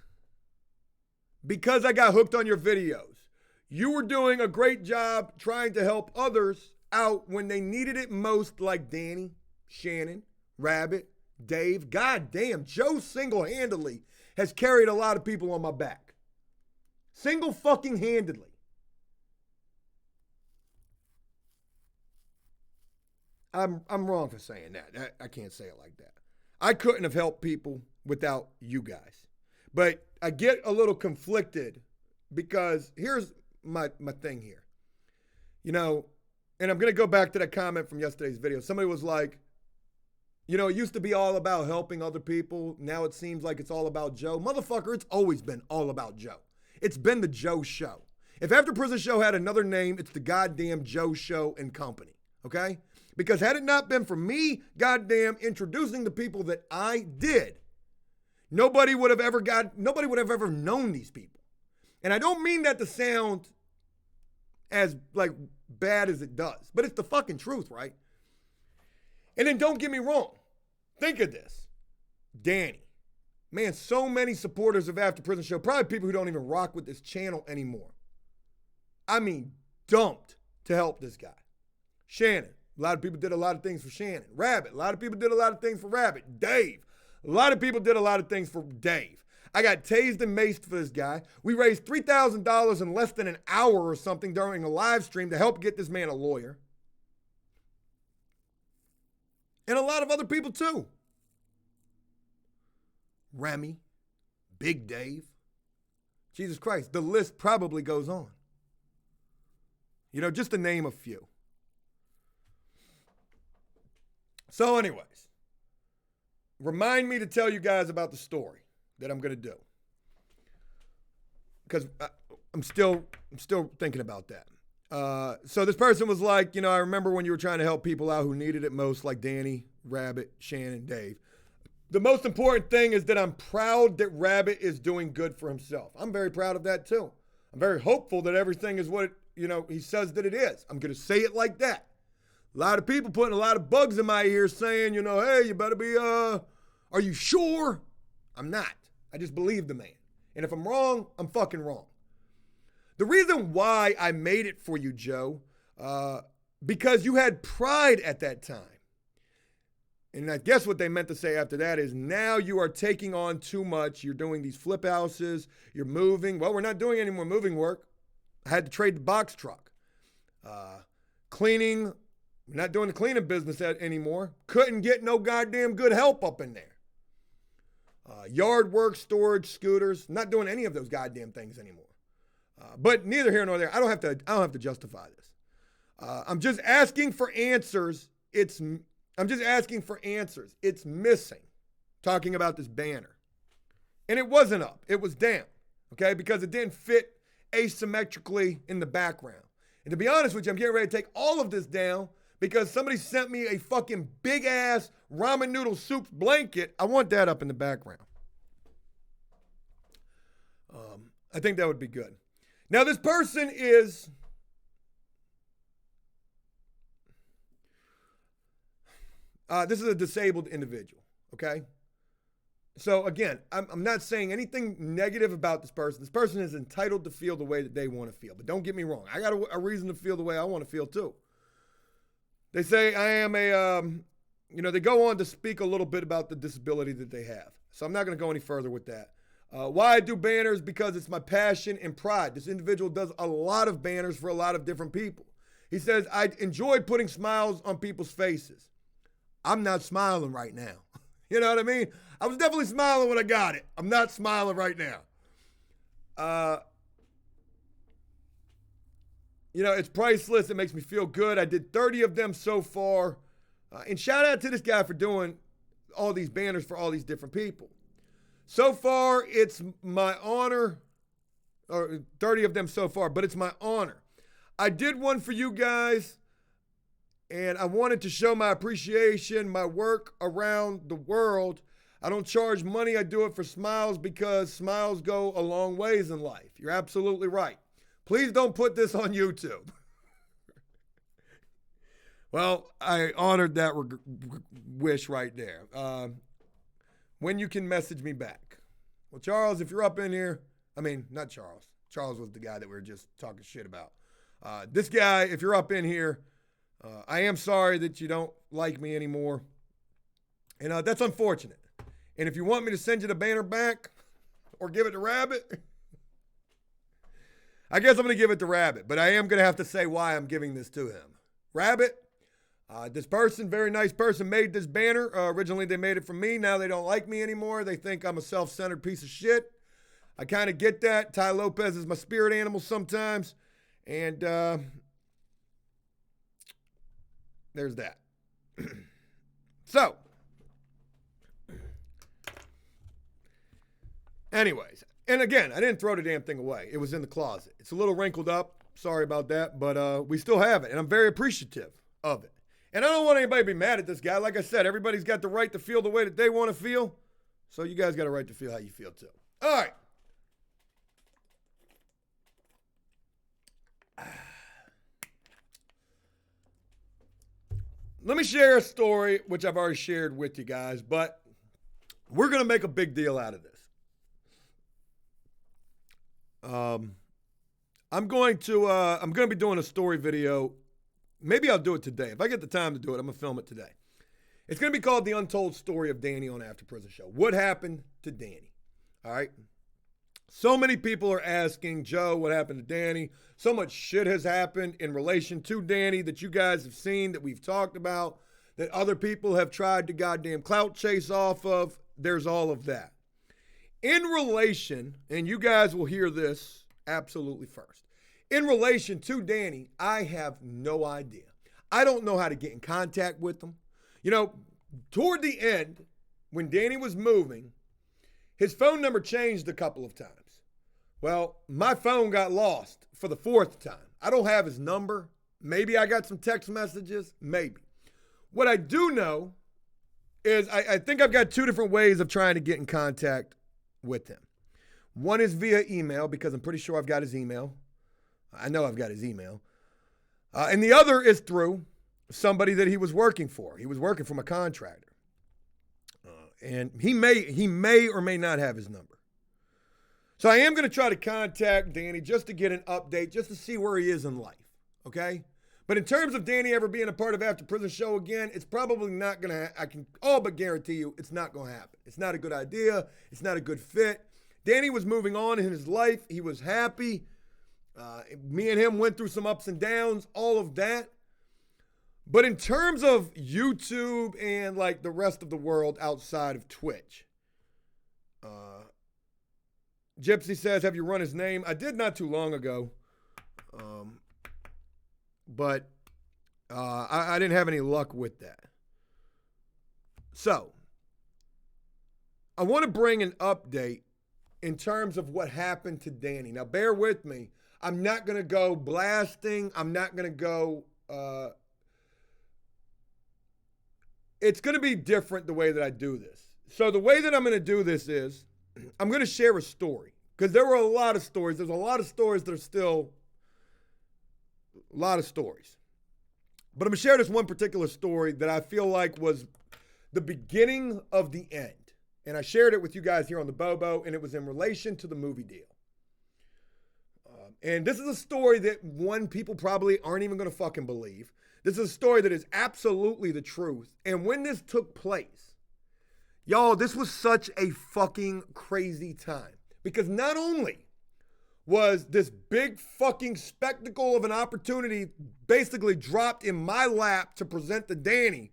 because I got hooked on your videos. You were doing a great job trying to help others out when they needed it most, like Danny, Shannon, Rabbit, Dave. God damn, Joe single-handedly has carried a lot of people on my back. Single fucking handedly. I'm wrong for saying that. I can't say it like that. I couldn't have helped people without you guys. But I get a little conflicted because here's my thing here. And I'm going to go back to that comment from yesterday's video. Somebody was like, it used to be all about helping other people. Now it seems like it's all about Joe. Motherfucker, it's always been all about Joe. It's been the Joe Show. If After Prison Show had another name, it's the goddamn Joe Show and Company. Okay? Because had it not been for me, goddamn, introducing the people that I did, nobody would have ever known these people. And I don't mean that to sound as bad as it does, but it's the fucking truth, right? And then don't get me wrong. Think of this. Danny. Man, so many supporters of After Prison Show, probably people who don't even rock with this channel anymore. I mean, dumped to help this guy. Shannon. A lot of people did a lot of things for Shannon. Rabbit. A lot of people did a lot of things for Rabbit. Dave. A lot of people did a lot of things for Dave. I got tased and maced for this guy. We raised $3,000 in less than an hour or something during a live stream to help get this man a lawyer. And a lot of other people too. Remy, Big Dave. Jesus Christ, the list probably goes on. Just to name a few. So anyways, remind me to tell you guys about the story that I'm going to do. Because I'm still thinking about that. So this person was like, I remember when you were trying to help people out who needed it most, like Danny, Rabbit, Shannon, Dave. The most important thing is that I'm proud that Rabbit is doing good for himself. I'm very proud of that too. I'm very hopeful that everything is what, he says that it is. I'm going to say it like that. A lot of people putting a lot of bugs in my ears saying, hey, you better be, are you sure? I'm not. I just believe the man. And if I'm wrong, I'm fucking wrong. The reason why I made it for you, Joe, because you had pride at that time. And I guess what they meant to say after that is now you are taking on too much. You're doing these flip houses. You're moving. Well, we're not doing any more moving work. I had to trade the box truck. Cleaning. We're not doing the cleaning business anymore. Couldn't get no goddamn good help up in there. Yard work, storage, scooters. Not doing any of those goddamn things anymore. But neither here nor there. I don't have to justify this. I'm just asking for answers. I'm just asking for answers. It's missing. Talking about this banner. And it wasn't up. It was down. Okay? Because it didn't fit asymmetrically in the background. And to be honest with you, I'm getting ready to take all of this down because somebody sent me a fucking big ass ramen noodle soup blanket. I want that up in the background. I think that would be good. Now this person is this is a disabled individual, okay? So again, I'm not saying anything negative about this person. This person is entitled to feel the way that they want to feel. But don't get me wrong. I got a reason to feel the way I want to feel too. They say I am they go on to speak a little bit about the disability that they have. So I'm not going to go any further with that. Why I do banners? Because it's my passion and pride. This individual does a lot of banners for a lot of different people. He says, I enjoy putting smiles on people's faces. I'm not smiling right now. You know what I mean? I was definitely smiling when I got it. I'm not smiling right now. It's priceless. It makes me feel good. I did 30 of them so far. And shout out to this guy for doing all these banners for all these different people. So far, it's my honor, or 30 of them so far, but it's my honor. I did one for you guys, and I wanted to show my appreciation, my work around the world. I don't charge money. I do it for smiles because smiles go a long ways in life. You're absolutely right. Please don't put this on YouTube. Well, I honored that wish right there. When you can message me back. Well, Charles, if you're up in here, I mean, not Charles. Charles was the guy that we were just talking shit about. This guy, if you're up in here, I am sorry that you don't like me anymore. And that's unfortunate. And if you want me to send you the banner back or give it to Rabbit, I guess I'm going to give it to Rabbit. But I am going to have to say why I'm giving this to him. Rabbit, this person, very nice person, made this banner. Originally, they made it for me. Now they don't like me anymore. They think I'm a self-centered piece of shit. I kind of get that. Ty Lopez is my spirit animal sometimes. And there's that. So, anyways, and again, I didn't throw the damn thing away. It was in the closet. It's a little wrinkled up. Sorry about that, but we still have it, and I'm very appreciative of it. And I don't want anybody to be mad at this guy. Like I said, everybody's got the right to feel the way that they want to feel, so you guys got a right to feel how you feel too. All right. Let me share a story, which I've already shared with you guys, but we're going to make a big deal out of this. I'm going to be doing a story video. Maybe I'll do it today. If I get the time to do it, I'm going to film it today. It's going to be called The Untold Story of Danny on After Prison Show. What happened to Danny? All right. So many people are asking, Joe, what happened to Danny? So much shit has happened in relation to Danny that you guys have seen, that we've talked about, that other people have tried to goddamn clout chase off of. There's all of that. In relation, and you guys will hear this absolutely first. In relation to Danny, I have no idea. I don't know how to get in contact with him. You know, toward the end, when Danny was moving, his phone number changed a couple of times. Well, my phone got lost for the fourth time. I don't have his number. Maybe I got some text messages. Maybe. What I do know is I think I've got two different ways of trying to get in contact with him. One is via email, because I'm pretty sure I've got his email. I know I've got his email. And the other is through somebody that he was working for. He was working from a contractor. And he may or may not have his number. So I am going to try to contact Danny just to get an update, just to see where he is in life, okay? But in terms of Danny ever being a part of After Prison Show again, it's probably not going to I can all but guarantee you it's not going to happen. It's not a good idea. It's not a good fit. Danny was moving on in his life. He was happy. Me and him went through some ups and downs, all of that. But in terms of YouTube and like the rest of the world outside of Twitch, Gypsy says, have you run his name? I did not too long ago. But I didn't have any luck with that. So I want to bring an update in terms of what happened to Danny. Now, bear with me. I'm not going to go blasting. I'm not going to go... it's going to be different the way that I do this. So the way that I'm going to do this is I'm going to share a story, because there were a lot of stories. There's a lot of stories that are still a lot of stories. But I'm going to share this one particular story that I feel like was the beginning of the end. And I shared it with you guys here on the Bobo, and it was in relation to the movie deal. And this is a story that, one, people probably aren't even going to fucking believe. This is a story that is absolutely the truth. And when this took place, y'all, this was such a fucking crazy time. Because not only was this big fucking spectacle of an opportunity basically dropped in my lap to present to Danny,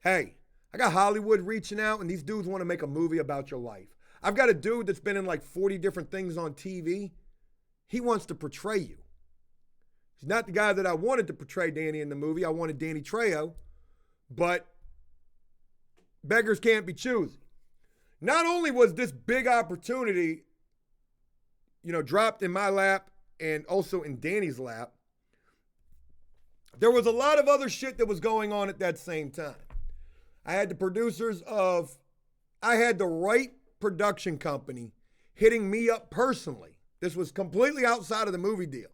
hey, I got Hollywood reaching out, and these dudes want to make a movie about your life. I've got a dude that's been in like 40 different things on TV. He wants to portray you. He's not the guy that I wanted to portray Danny in the movie. I wanted Danny Trejo. But beggars can't be choosy. Not only was this big opportunity, dropped in my lap and also in Danny's lap, there was a lot of other shit that was going on at that same time. I had the right production company hitting me up personally. This was completely outside of the movie deal.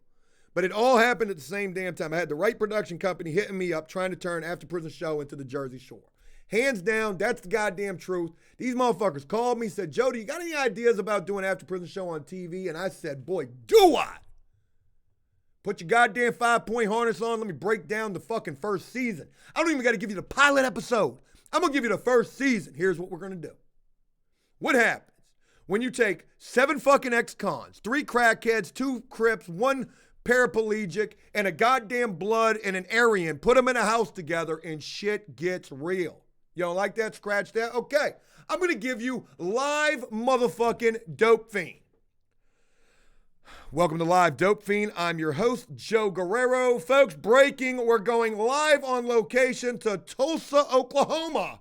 But it all happened at the same damn time. I had the right production company hitting me up, trying to turn After Prison Show into the Jersey Shore. Hands down, that's the goddamn truth. These motherfuckers called me, said, Joe, do you got any ideas about doing After Prison Show on TV? And I said, boy, do I? Put your goddamn 5-point harness on. Let me break down the fucking first season. I don't even got to give you the pilot episode. I'm going to give you the first season. Here's what we're going to do. What happens when you take 7 fucking ex-cons, 3 crackheads, 2 Crips, 1 paraplegic, and a goddamn blood and an Aryan, put them in a house together, and shit gets real? You don't like that? Scratch that? Okay. I'm going to give you live motherfucking Dope Fiend. Welcome to Live Dope Fiend. I'm your host, Joe Guerrero. Folks, breaking, we're going live on location to Tulsa, Oklahoma,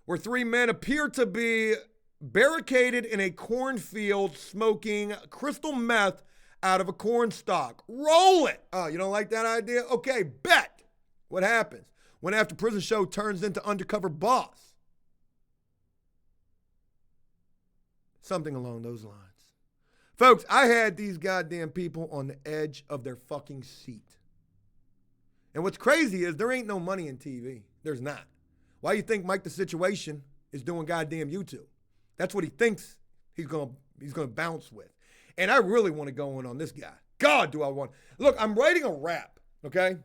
where 3 men appear to be barricaded in a cornfield smoking crystal meth out of a corn stalk. Roll it. Oh, you don't like that idea? Okay, bet. What happens when After Prison Show turns into Undercover Boss? Something along those lines. Folks, I had these goddamn people on the edge of their fucking seat. And what's crazy is there ain't no money in TV. There's not. Why you think Mike the Situation is doing goddamn YouTube? That's what he thinks he's gonna bounce with. And I really want to go in on this guy. God, do I want. Look, I'm writing a rap, okay?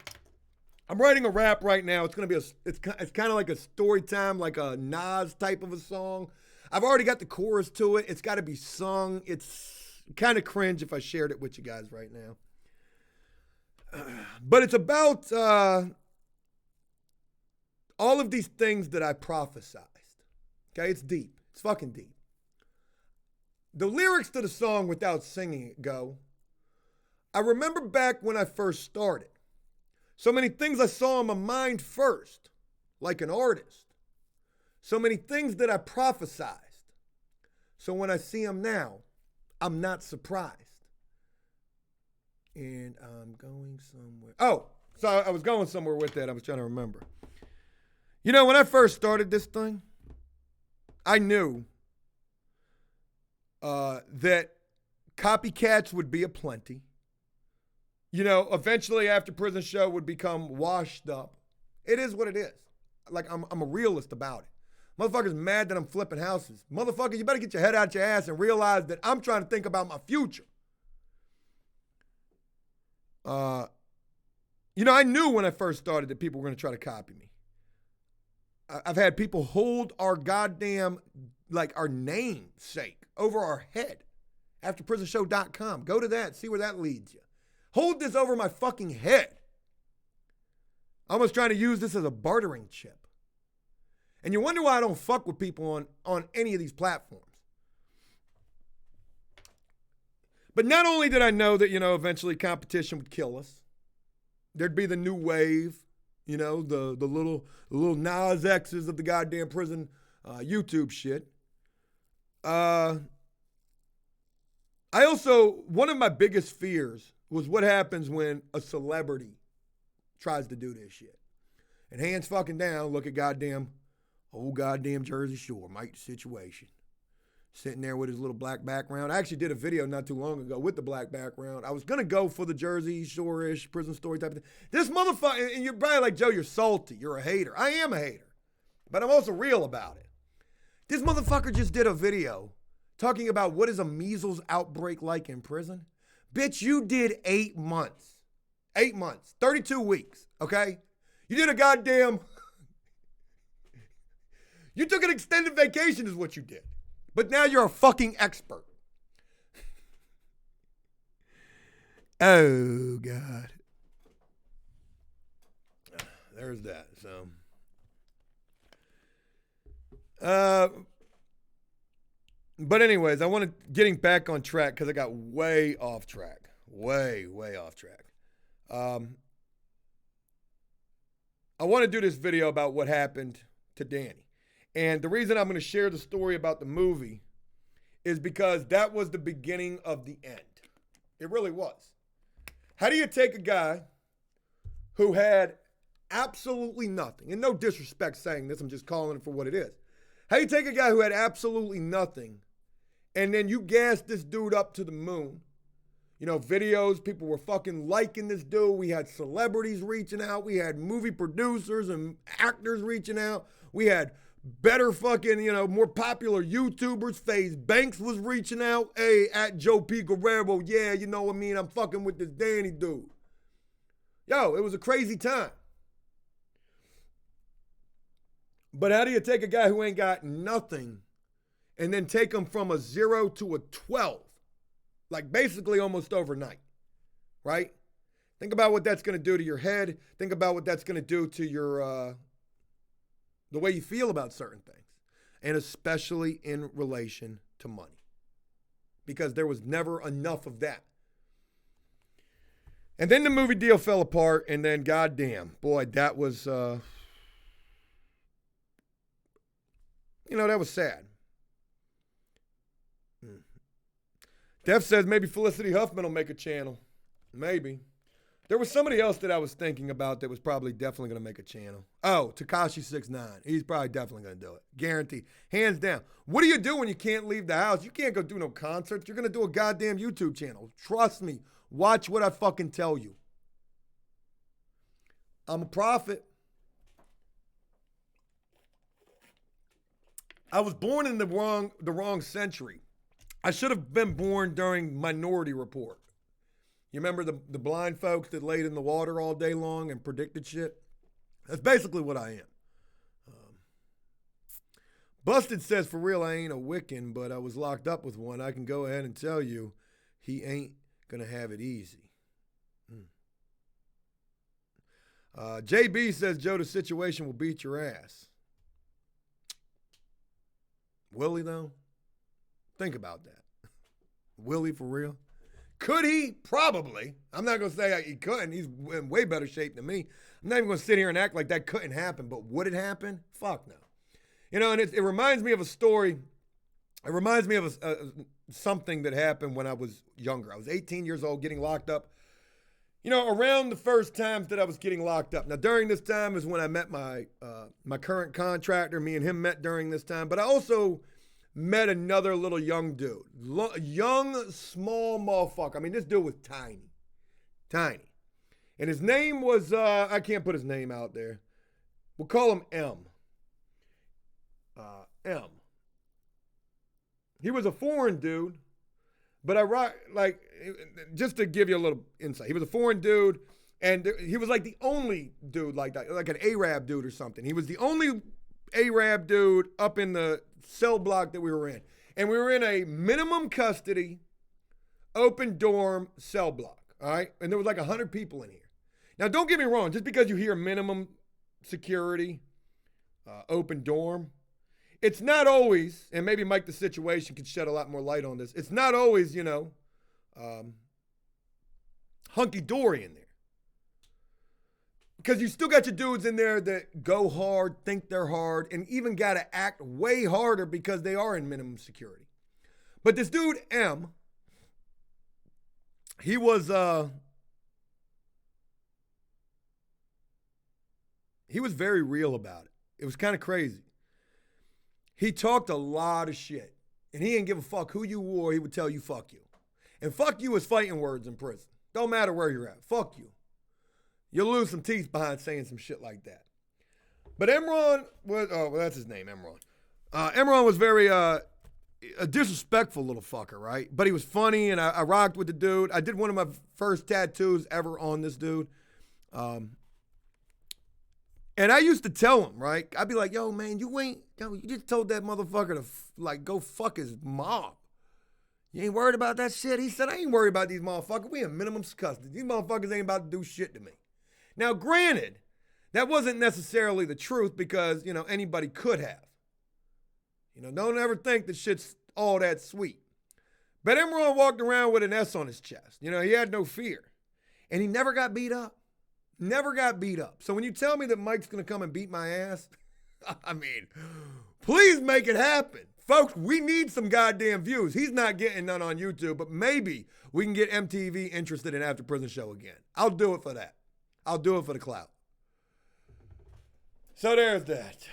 I'm writing a rap right now. It's gonna be it's kind of like a story time, like a Nas type of a song. I've already got the chorus to it. It's got to be sung. It's kind of cringe if I shared it with you guys right now. But it's about all of these things that I prophesized. Okay, it's deep. It's fucking deep. The lyrics to the song, without singing it, go, I remember back when I first started. So many things I saw in my mind first, like an artist. So many things that I prophesized. So when I see them now, I'm not surprised. And I'm going somewhere. Oh, so I was going somewhere with that. I was trying to remember. When I first started this thing, I knew that copycats would be aplenty. Eventually After Prison Show would become washed up. It is what it is. Like, I'm a realist about it. Motherfuckers mad that I'm flipping houses. Motherfucker, you better get your head out your ass and realize that I'm trying to think about my future. I knew when I first started that people were going to try to copy me. I've had people hold our goddamn, our namesake over our head. AfterPrisonShow.com. Go to that. See where that leads you. Hold this over my fucking head. I'm almost trying to use this as a bartering chip. And you wonder why I don't fuck with people on any of these platforms. But not only did I know that, eventually competition would kill us. There'd be the new wave, the little Nas X's of the goddamn prison YouTube shit. One of my biggest fears was what happens when a celebrity tries to do this shit. And hands fucking down, look at goddamn Jersey Shore, Mike the Situation. Sitting there with his little black background. I actually did a video not too long ago with the black background. I was going to go for the Jersey Shore-ish prison story type of thing. This motherfucker, and you're probably like, Joe, you're salty. You're a hater. I am a hater. But I'm also real about it. This motherfucker just did a video talking about what is a measles outbreak like in prison. Bitch, you did 8 months. 8 months. 32 weeks, okay? You did a goddamn... You took an extended vacation is what you did. But now you're a fucking expert. Oh, God. There's that. So, but anyways, getting back on track because I got way off track. Way off track. I want to do this video about what happened to Danny. And the reason I'm going to share the story about the movie is because that was the beginning of the end. It really was. How do you take a guy who had absolutely nothing, and no disrespect saying this, I'm just calling it for what it is. How do you take a guy who had absolutely nothing, and then you gas this dude up to the moon? You know, videos, people were fucking liking this dude. We had celebrities reaching out. We had movie producers and actors reaching out. We had better fucking, more popular YouTubers. FaZe Banks was reaching out. Hey, at Joe P. Guerrero, yeah, you know what I mean? I'm fucking with this Danny dude. Yo, it was a crazy time. But how do you take a guy who ain't got nothing and then take him from a 0 to a 12? Like basically almost overnight, right? Think about what that's going to do to your head. Think about what that's going to do to your, the way you feel about certain things. And especially in relation to money. Because there was never enough of that. And then the movie deal fell apart, and then goddamn, boy, that was, that was sad. Def says maybe Felicity Huffman will make a channel. Maybe. There was somebody else that I was thinking about that was probably definitely going to make a channel. Oh, Tekashi 6ix9ine. He's probably definitely going to do it. Guaranteed. Hands down. What do you do when you can't leave the house? You can't go do no concerts. You're going to do a goddamn YouTube channel. Trust me. Watch what I fucking tell you. I'm a prophet. I was born in the wrong century. I should have been born during Minority Report. You remember the blind folks that laid in the water all day long and predicted shit? That's basically what I am. Busted says, for real, I ain't a Wiccan, but I was locked up with one. I can go ahead and tell you he ain't going to have it easy. JB says, Joe, the situation will beat your ass. Will he, though? Think about that. Will he for real? Could he? Probably. I'm not going to say he couldn't. He's in way better shape than me. I'm not even going to sit here and act like that couldn't happen, but would it happen? Fuck no. And it reminds me of a story. It reminds me of something that happened when I was younger. I was 18 years old, getting locked up. Around the first times that I was getting locked up. Now, during this time is when I met my current contractor. Me and him met during this time. But I also met another little young dude. Young, small motherfucker. I mean, this dude was tiny. Tiny. And his name was, I can't put his name out there. We'll call him M. M. He was a foreign dude. But just to give you a little insight, he was a foreign dude, and he was like the only dude like that, like an Arab dude or something. He was the only Arab dude up in the cell block that we were in. And we were in a minimum custody, open dorm cell block, all right? And there was like 100 people in here. Now, don't get me wrong. Just because you hear minimum security, open dorm, it's not always, and maybe Mike the Situation could shed a lot more light on this, it's not always, hunky-dory in there. Because you still got your dudes in there that go hard, think they're hard, and even got to act way harder because they are in minimum security. But this dude, M, he was very real about it. It was kind of crazy. He talked a lot of shit, and he didn't give a fuck who you were. He would tell you, fuck you. And fuck you is fighting words in prison. Don't matter where you're at. Fuck you. You'll lose some teeth behind saying some shit like that. But Emron was, that's his name, Emron. Emron was very a disrespectful little fucker, right? But he was funny, and I rocked with the dude. I did one of my first tattoos ever on this dude. And I used to tell him, right? I'd be like, yo, man, you just told that motherfucker to, go fuck his mom. You ain't worried about that shit? He said, I ain't worried about these motherfuckers. We in minimum custody. These motherfuckers ain't about to do shit to me. Now, granted, that wasn't necessarily the truth because, anybody could have. Don't ever think that shit's all that sweet. But Emron walked around with an S on his chest. He had no fear. And he never got beat up. Never got beat up. So when you tell me that Mike's going to come and beat my ass, I mean, please make it happen. Folks, we need some goddamn views. He's not getting none on YouTube, but maybe we can get MTV interested in After Prison Show again. I'll do it for that. I'll do it for the clout. So there's that.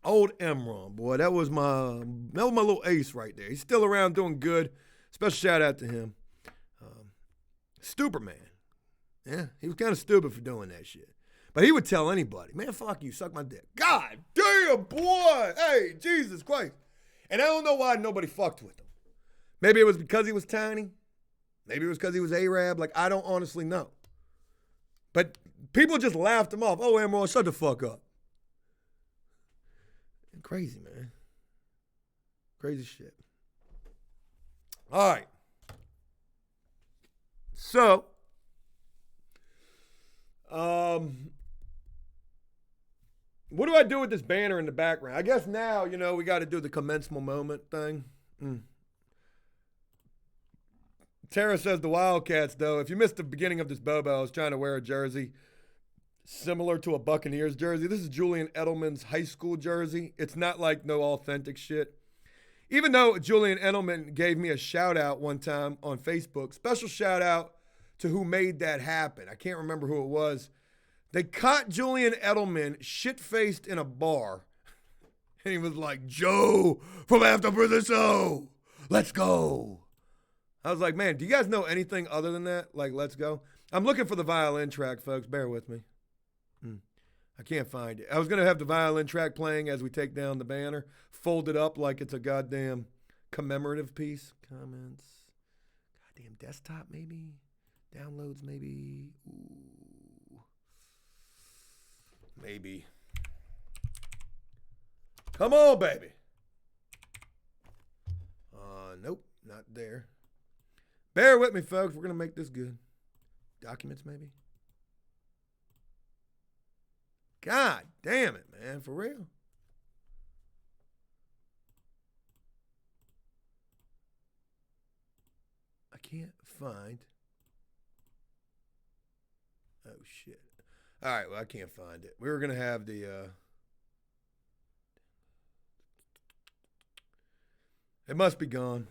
Old Emron, boy, that was my little ace right there. He's still around doing good. Special shout out to him. Stupid man. Yeah, he was kind of stupid for doing that shit. But he would tell anybody, man, fuck you, suck my dick. God damn, boy. Hey, Jesus Christ. And I don't know why nobody fucked with him. Maybe it was because he was tiny. Maybe it was because he was Arab. Like, I don't honestly know. But people just laughed him off. Oh, Emron, shut the fuck up. Crazy, man. Crazy shit. All right. So, what do I do with this banner in the background? I guess now, we got to do the commencement moment thing. Tara says the Wildcats, though. If you missed the beginning of this Bobo, I was trying to wear a jersey similar to a Buccaneers jersey. This is Julian Edelman's high school jersey. It's not like no authentic shit. Even though Julian Edelman gave me a shout out one time on Facebook, special shout out to who made that happen. I can't remember who it was. They caught Julian Edelman shit-faced in a bar. And he was like, Joe from After Prison Show, let's go. I was like, man, do you guys know anything other than that? Like, let's go. I'm looking for the violin track, folks. Bear with me. I can't find it. I was going to have the violin track playing as we take down the banner, folded up like it's a goddamn commemorative piece. Comments. Goddamn desktop, maybe? Downloads, maybe? Ooh. Maybe. Come on, baby. Nope, not there. Bear with me, folks. We're going to make this good. Documents, maybe? God damn it, man. For real. I can't find. Oh, shit. All right, well, I can't find it. We were going to have the... It must be gone.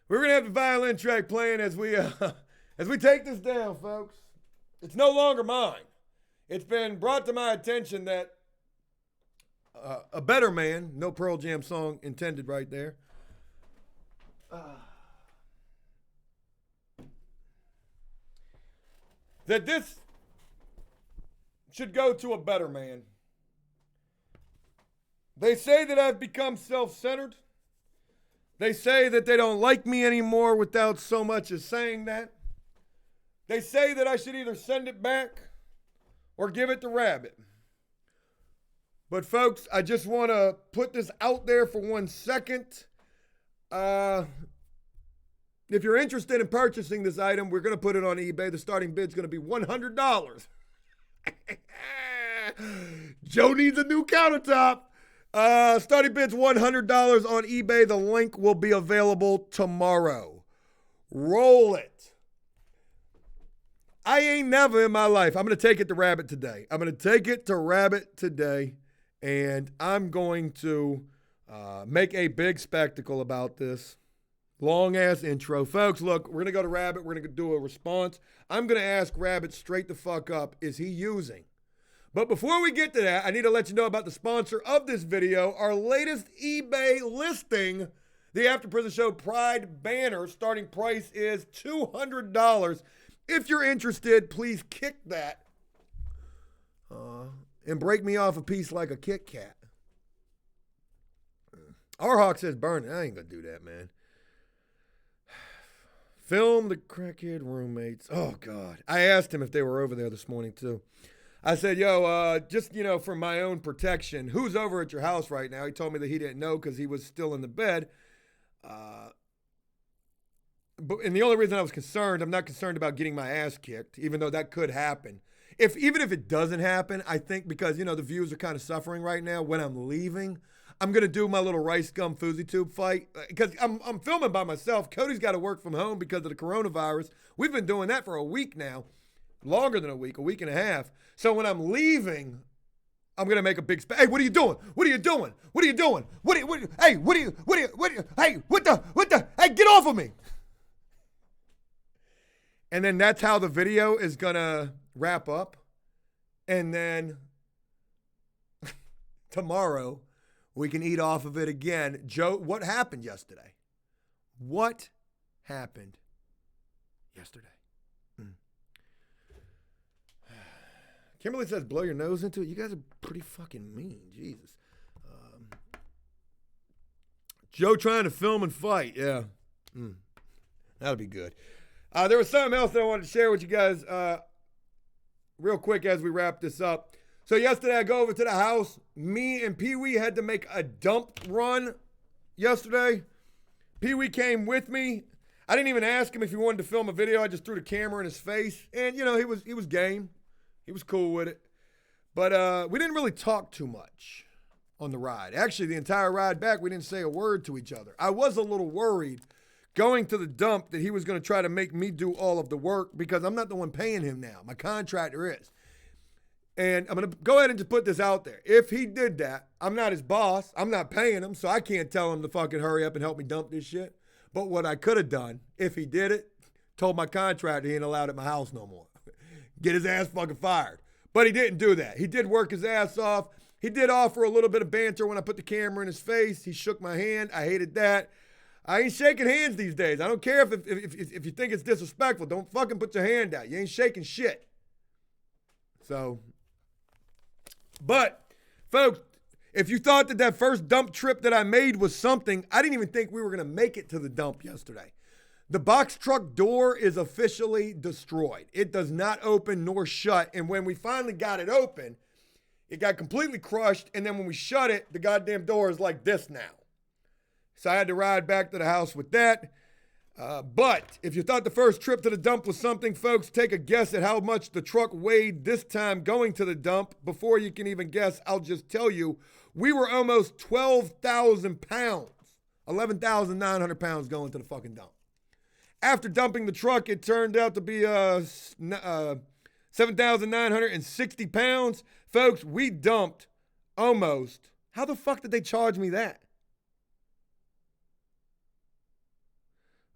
We're going to have the violin track playing as we take this down, folks. It's no longer mine. It's been brought to my attention that a better man, no Pearl Jam song intended right there, that this should go to a better man. They say that I've become self-centered. They say that they don't like me anymore without so much as saying that. They say that I should either send it back or give it to Rabbit. But folks, I just want to put this out there for 1 second. If you're interested in purchasing this item, we're going to put it on eBay. The starting bid's going to be $100. Joe needs a new countertop. Starting bid's $100 on eBay. The link will be available tomorrow. Roll it. I ain't never in my life. I'm going to take it to Rabbit today. And I'm going to make a big spectacle about this. Long-ass intro. Folks, look, we're going to go to Rabbit. We're going to do a response. I'm going to ask Rabbit straight the fuck up, is he using? But before we get to that, I need to let you know about the sponsor of this video, our latest eBay listing, the After Prison Show Pride banner. Starting price is $200. If you're interested, please kick that and break me off a piece like a Kit Kat. R-Hawk says burn it. I ain't going to do that, man. Film the crackhead roommates. Oh, God. I asked him if they were over there this morning, too. I said, yo, just, for my own protection, who's over at your house right now? He told me that he didn't know because he was still in the bed. And the only reason I was concerned, I'm not concerned about getting my ass kicked, even though that could happen. Even if it doesn't happen, I think because, the views are kind of suffering right now, when I'm leaving, I'm going to do my little rice gum Fousey Tube fight because I'm filming by myself. Cody's got to work from home because of the coronavirus. We've been doing that for a week now, longer than a week and a half. So when I'm leaving, I'm going to make a big Hey, what are you doing? What are you doing? What are you doing? Hey, hey, get off of me. And then that's how the video is going to wrap up. And then tomorrow we can eat off of it again. Joe, what happened yesterday? What happened yesterday? Kimberly says, blow your nose into it. You guys are pretty fucking mean. Jesus. Joe trying to film and fight. Yeah. That'll be good. There was something else that I wanted to share with you guys real quick as we wrap this up. So yesterday I go over to the house. Me and Pee-wee had to make a dump run yesterday. Pee-wee came with me. I didn't even ask him if he wanted to film a video. I just threw the camera in his face. And, you know, he was game. He was cool with it. But we didn't really talk too much on the ride. Actually, the entire ride back, we didn't say a word to each other. I was a little worried going to the dump that he was going to try to make me do all of the work because I'm not the one paying him now. My contractor is. And I'm going to go ahead and just put this out there. If he did that, I'm not his boss. I'm not paying him, so I can't tell him to fucking hurry up and help me dump this shit. But what I could have done, if he did it, told my contractor he ain't allowed at my house no more. Get his ass fucking fired. But he didn't do that. He did work his ass off. He did offer a little bit of banter when I put the camera in his face. He shook my hand. I hated that. I ain't shaking hands these days. I don't care if you think it's disrespectful. Don't fucking put your hand out. You ain't shaking shit. So, but, folks, if you thought that first dump trip that I made was something, I didn't even think we were going to make it to the dump yesterday. The box truck door is officially destroyed. It does not open nor shut. And when we finally got it open, it got completely crushed. And then when we shut it, the goddamn door is like this now. So I had to ride back to the house with that. But if you thought the first trip to the dump was something, folks, take a guess at how much the truck weighed this time going to the dump. Before you can even guess, I'll just tell you, we were almost 12,000 pounds, 11,900 pounds going to the fucking dump. After dumping the truck, it turned out to be 7,960 pounds. Folks, we dumped almost. How the fuck did they charge me that?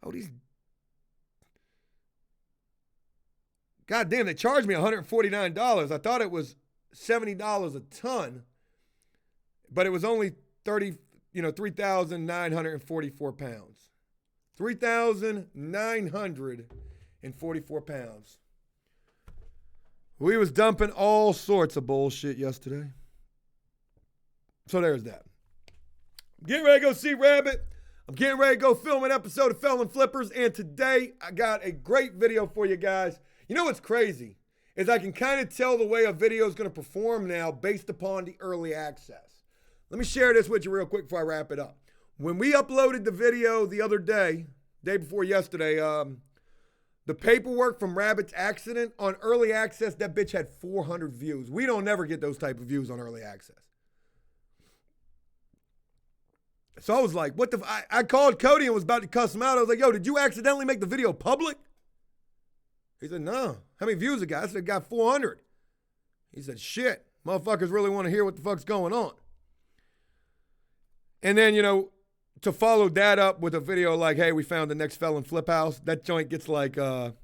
Oh, these. God damn, they charged me $149. I thought it was $70 a ton, but it was only 3,944 pounds. 3,944 pounds. We was dumping all sorts of bullshit yesterday. So there's that. I'm getting ready to go see Rabbit. I'm getting ready to go film an episode of Felon Flippers. And today I got a great video for you guys. You know what's crazy is I can kind of tell the way a video is going to perform now based upon the early access. Let me share this with you real quick before I wrap it up. When we uploaded the video the other day before yesterday, the paperwork from Rabbit's accident on early access, that bitch had 400 views. We don't never get those type of views on early access. So I was like, what the I called Cody and was about to cuss him out. I was like, yo, did you accidentally make the video public? He said, no. How many views it got? I said, it got 400. He said, shit, motherfuckers really want to hear what the fuck's going on. And then, to follow that up with a video like, hey, we found the next Felon Flip House, that joint gets like, it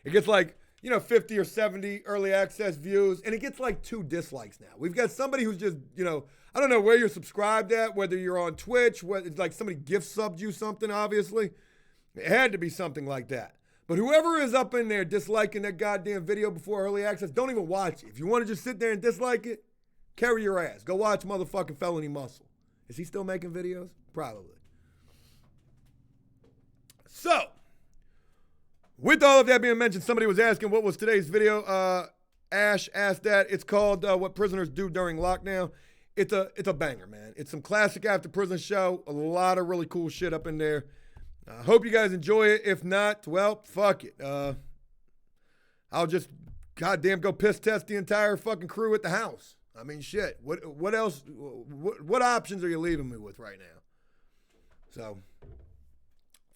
gets like, 50 or 70 early access views, and it gets like 2 dislikes now. We've got somebody who's just, I don't know where you're subscribed at, whether you're on Twitch, whether it's like somebody gift subbed you something, obviously. It had to be something like that. But whoever is up in there disliking that goddamn video before early access, don't even watch it. If you want to just sit there and dislike it, carry your ass. Go watch motherfucking Felony Muscle. Is he still making videos? Probably. So, with all of that being mentioned, somebody was asking what was today's video. Ash asked that. It's called What Prisoners Do During Lockdown. It's a banger, man. It's some classic after prison show. A lot of really cool shit up in there. I hope you guys enjoy it. If not, well, fuck it. I'll just goddamn go piss test the entire fucking crew at the house. I mean, shit. What else? What options are you leaving me with right now? So,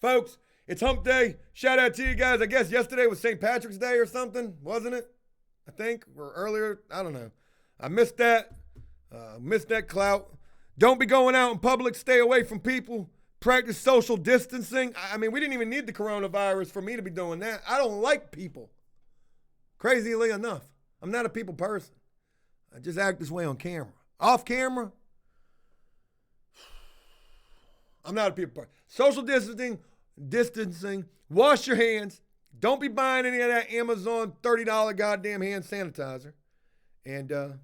folks, it's hump day. Shout out to you guys. I guess yesterday was St. Patrick's Day or something, wasn't it? I think, or earlier. I don't know. I missed that. Missed that clout. Don't be going out in public. Stay away from people. Practice social distancing. I mean, we didn't even need the coronavirus for me to be doing that. I don't like people. Crazily enough, I'm not a people person. I just act this way on camera. Off camera, I'm not a people person. Social distancing, wash your hands. Don't be buying any of that Amazon $30 goddamn hand sanitizer. And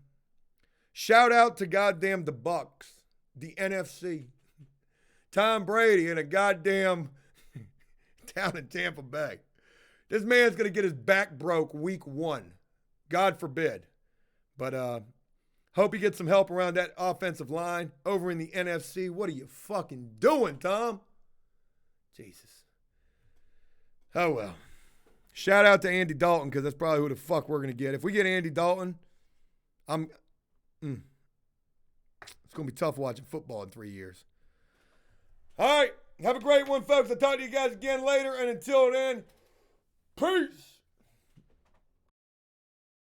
shout out to goddamn the Bucks, the NFC. Tom Brady in a goddamn down in Tampa Bay. This man's going to get his back broke week 1. God forbid. But hope he gets some help around that offensive line over in the NFC. What are you fucking doing, Tom? Jesus. Oh, well. Shout out to Andy Dalton, because that's probably who the fuck we're going to get. If we get Andy Dalton, it's going to be tough watching football in 3 years. All right. Have a great one, folks. I'll talk to you guys again later. And until then, peace.